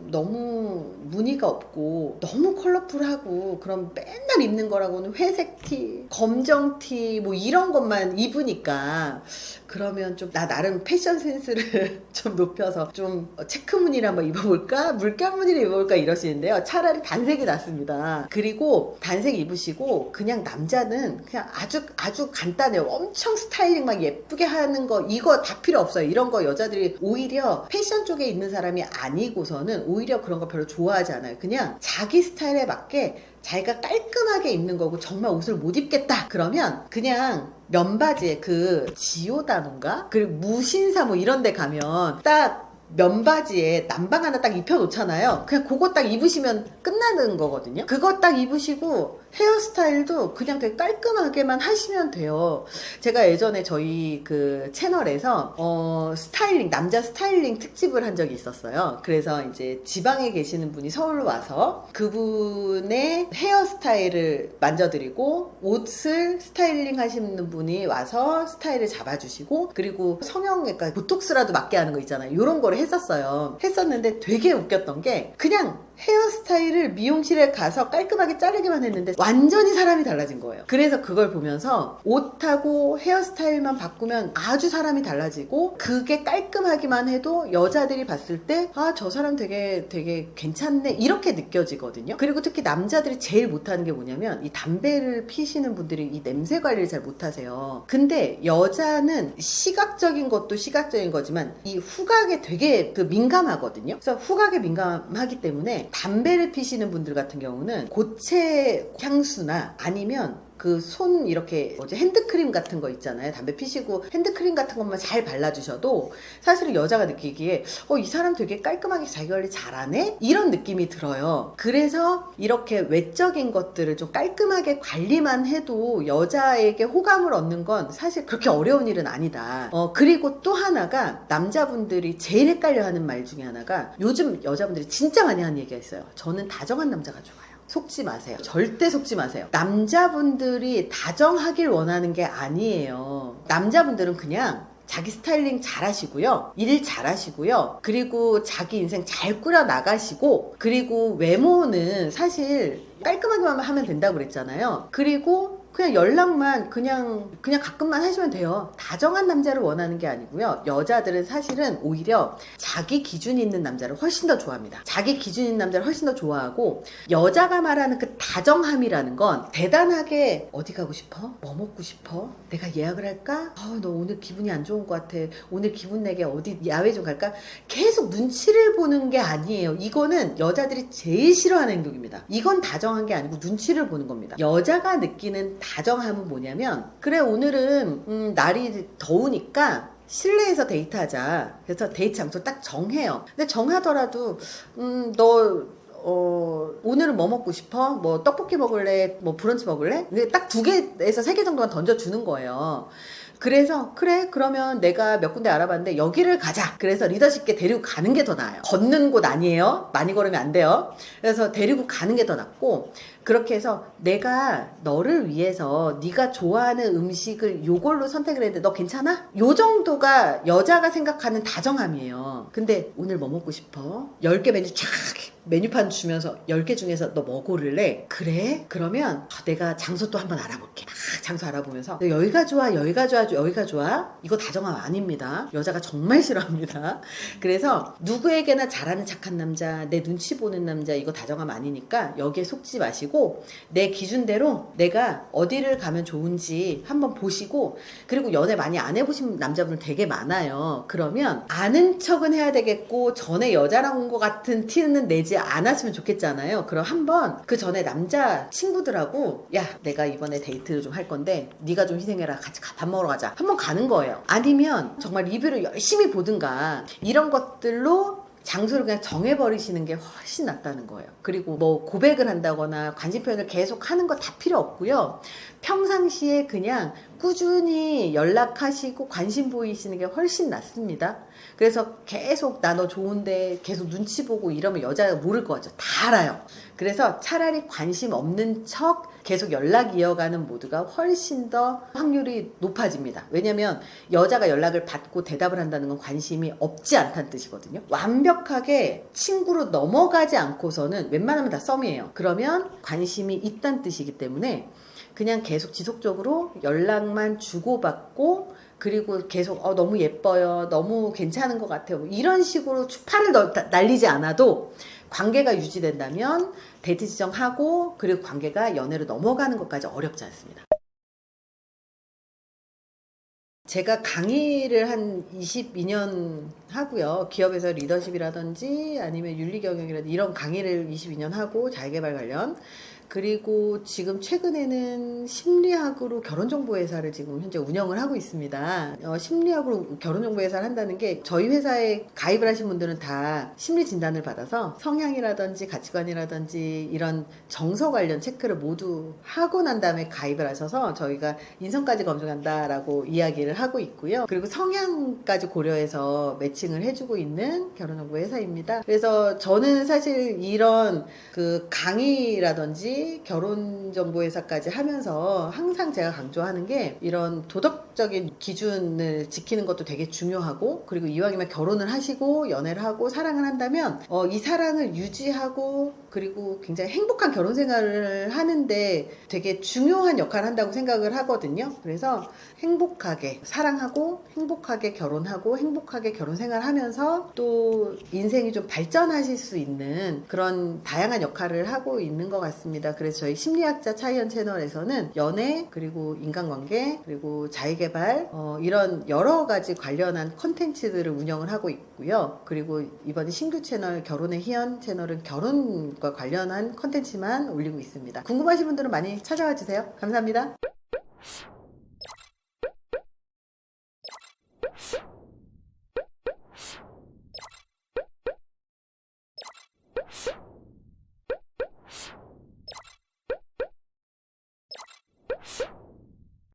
너무 무늬가 없고 너무 컬러풀하고 그럼 맨날 입는 거라고는 회색 티, 검정 티 뭐 이런 것만 입으니까 그러면 좀 나 나름 패션 센스를 좀 높여서 좀 체크 무늬를 한번 입어볼까? 물감 무늬를 입어볼까? 이러시는데요. 차라리 단색이 낫습니다. 그리고 단색 입으시고 그냥 남자는 그냥 아주 간단해요. 엄청 스타일링 막 예쁘게 하는 거 이거 다 필요 없어요. 이런 거 여자들이 오히려 패션 쪽에 있는 사람이 아니고서는 오히려 그런 거 별로 좋아하지 않아요. 그냥 자기 스타일에 맞게 자기가 깔끔하게 입는 거고 정말 옷을 못 입겠다 그러면 그냥 면바지에 그 지오다노인가? 그리고 무신사 뭐 이런 데 가면 딱 면바지에 남방 하나 딱 입혀놓잖아요. 그냥 그거 딱 입으시면 끝나는 거거든요. 그거 딱 입으시고 헤어스타일도 그냥 되게 깔끔하게만 하시면 돼요. 제가 예전에 저희 그 채널에서 스타일링, 남자 스타일링 특집을 한 적이 있었어요. 그래서 이제 지방에 계시는 분이 서울로 와서 그분의 헤어스타일을 만져드리고 옷을 스타일링 하시는 분이 와서 스타일을 잡아주시고 그리고 성형외과 보톡스라도 맞게 하는 거 있잖아요. 이런 거를 했었는데 되게 웃겼던 게 그냥 헤어스타일을 미용실에 가서 깔끔하게 자르기만 했는데 완전히 사람이 달라진 거예요. 그래서 그걸 보면서 옷하고 헤어스타일만 바꾸면 아주 사람이 달라지고 그게 깔끔하기만 해도 여자들이 봤을 때 저 사람 되게 괜찮네 이렇게 느껴지거든요. 그리고 특히 남자들이 제일 못하는 게 뭐냐면 이 담배를 피시는 분들이 이 냄새 관리를 잘 못하세요. 근데 여자는 시각적인 것도 시각적인 거지만 이 후각에 되게 민감하거든요. 그래서 후각에 민감하기 때문에 담배를 피시는 분들 같은 경우는 고체 향수나 아니면 그 손 이렇게 핸드크림 같은 거 있잖아요. 담배 피시고 핸드크림 같은 것만 잘 발라주셔도 사실은 여자가 느끼기에 이 사람 되게 깔끔하게 자기 관리 잘하네? 이런 느낌이 들어요. 그래서 이렇게 외적인 것들을 좀 깔끔하게 관리만 해도 여자에게 호감을 얻는 건 사실 그렇게 어려운 일은 아니다. 그리고 또 하나가 남자분들이 제일 헷갈려하는 말 중에 하나가 요즘 여자분들이 진짜 많이 하는 얘기가 있어요. 저는 다정한 남자가 좋아요. 속지 마세요. 절대 속지 마세요. 남자분들이 다정하길 원하는 게 아니에요. 남자분들은 그냥 자기 스타일링 잘 하시고요. 일 잘 하시고요. 그리고 자기 인생 잘 꾸려 나가시고 그리고 외모는 사실 깔끔하게만 하면 된다고 그랬잖아요. 그리고 그냥 연락만 그냥 가끔만 하시면 돼요. 다정한 남자를 원하는 게 아니고요. 여자들은 사실은 오히려 자기 기준 있는 남자를 훨씬 더 좋아합니다. 자기 기준 있는 남자를 훨씬 더 좋아하고 여자가 말하는 그 다정함이라는 건 대단하게 어디 가고 싶어? 뭐 먹고 싶어? 내가 예약을 할까? 너 오늘 기분이 안 좋은 것 같아. 오늘 기분 내게 어디 야외 좀 갈까? 계속 눈치를 보는 게 아니에요. 이거는 여자들이 제일 싫어하는 행동입니다. 이건 다정한 게 아니고 눈치를 보는 겁니다. 여자가 느끼는 다정함은 뭐냐면 그래 오늘은 날이 더우니까 실내에서 데이트하자. 그래서 데이트 장소 딱 정해요. 근데 정하더라도 너 오늘은 뭐 먹고 싶어? 뭐 떡볶이 먹을래? 뭐 브런치 먹을래? 근데 딱 2개에서 3개 정도만 던져주는 거예요. 그래서 그래 그러면 내가 몇 군데 알아봤는데 여기를 가자. 그래서 리더십게 데리고 가는 게 더 나아요. 걷는 곳 아니에요. 많이 걸으면 안 돼요. 그래서 데리고 가는 게 더 낫고 그렇게 해서 내가 너를 위해서 네가 좋아하는 음식을 요걸로 선택을 했는데 너 괜찮아? 요 정도가 여자가 생각하는 다정함이에요. 근데 오늘 뭐 먹고 싶어? 10개 메뉴 쫙 메뉴판 주면서 10개 중에서 너 뭐 고를래? 그래? 그러면 내가 장소 또 한번 알아볼게. 막 장소 알아보면서 여기가 좋아 여기가 좋아 여기가 좋아? 이거 다정함 아닙니다. 여자가 정말 싫어합니다. 그래서 누구에게나 잘하는 착한 남자, 내 눈치 보는 남자 이거 다정함 아니니까 여기에 속지 마시고 내 기준대로 내가 어디를 가면 좋은지 한번 보시고 그리고 연애 많이 안 해보신 남자분들 되게 많아요. 그러면 아는 척은 해야 되겠고 전에 여자랑 온 것 같은 티는 내지 않았으면 좋겠잖아요. 그럼 한번 그 전에 남자 친구들하고 야 내가 이번에 데이트를 좀 할 건데 네가 좀 희생해라 같이 밥 먹으러 가자 한번 가는 거예요. 아니면 정말 리뷰를 열심히 보든가 이런 것들로 장소를 그냥 정해버리시는 게 훨씬 낫다는 거예요. 그리고 뭐 고백을 한다거나 관심 표현을 계속 하는 거 다 필요 없고요. 평상시에 그냥 꾸준히 연락하시고 관심 보이시는 게 훨씬 낫습니다. 그래서 계속 나 너 좋은데 계속 눈치 보고 이러면 여자가 모를 것 같죠. 다 알아요. 그래서 차라리 관심 없는 척 계속 연락 이어가는 모드가 훨씬 더 확률이 높아집니다. 왜냐면 여자가 연락을 받고 대답을 한다는 건 관심이 없지 않다는 뜻이거든요. 완벽하게 친구로 넘어가지 않고서는 웬만하면 다 썸이에요. 그러면 관심이 있다는 뜻이기 때문에 그냥 계속 지속적으로 연락만 주고받고 그리고 계속 너무 예뻐요, 너무 괜찮은 것 같아요, 이런 식으로 추파를 날리지 않아도 관계가 유지된다면 데이트 지정하고 그리고 관계가 연애로 넘어가는 것까지 어렵지 않습니다. 제가 강의를 한 22년 하고요. 기업에서 리더십이라든지 아니면 윤리경영이라든지 이런 강의를 22년 하고 자기계발 관련, 그리고 지금 최근에는 심리학으로 결혼정보회사를 지금 현재 운영을 하고 있습니다. 심리학으로 결혼정보회사를 한다는 게 저희 회사에 가입을 하신 분들은 다 심리진단을 받아서 성향이라든지 가치관이라든지 이런 정서 관련 체크를 모두 하고 난 다음에 가입을 하셔서 저희가 인성까지 검증한다라고 이야기를 하고 있고요. 그리고 성향까지 고려해서 매칭을 해주고 있는 결혼정보회사입니다. 그래서 저는 사실 이런 그 강의라든지 결혼정보회사까지 하면서 항상 제가 강조하는 게 이런 도덕적인 기준을 지키는 것도 되게 중요하고, 그리고 이왕이면 결혼을 하시고 연애를 하고 사랑을 한다면 이 사랑을 유지하고 그리고 굉장히 행복한 결혼 생활을 하는데 되게 중요한 역할을 한다고 생각을 하거든요. 그래서 행복하게 사랑하고 행복하게 결혼하고 행복하게 결혼 생활하면서 또 인생이 좀 발전하실 수 있는 그런 다양한 역할을 하고 있는 것 같습니다. 그래서 저희 심리학자 차이언 채널에서는 연애, 그리고 인간관계, 그리고 자기계발 이런 여러 가지 관련한 콘텐츠들을 운영을 하고 있고요. 그리고 이번에 신규 채널 결혼의 희연 채널은 결혼과 관련한 콘텐츠만 올리고 있습니다. 궁금하신 분들은 많이 찾아와 주세요. 감사합니다.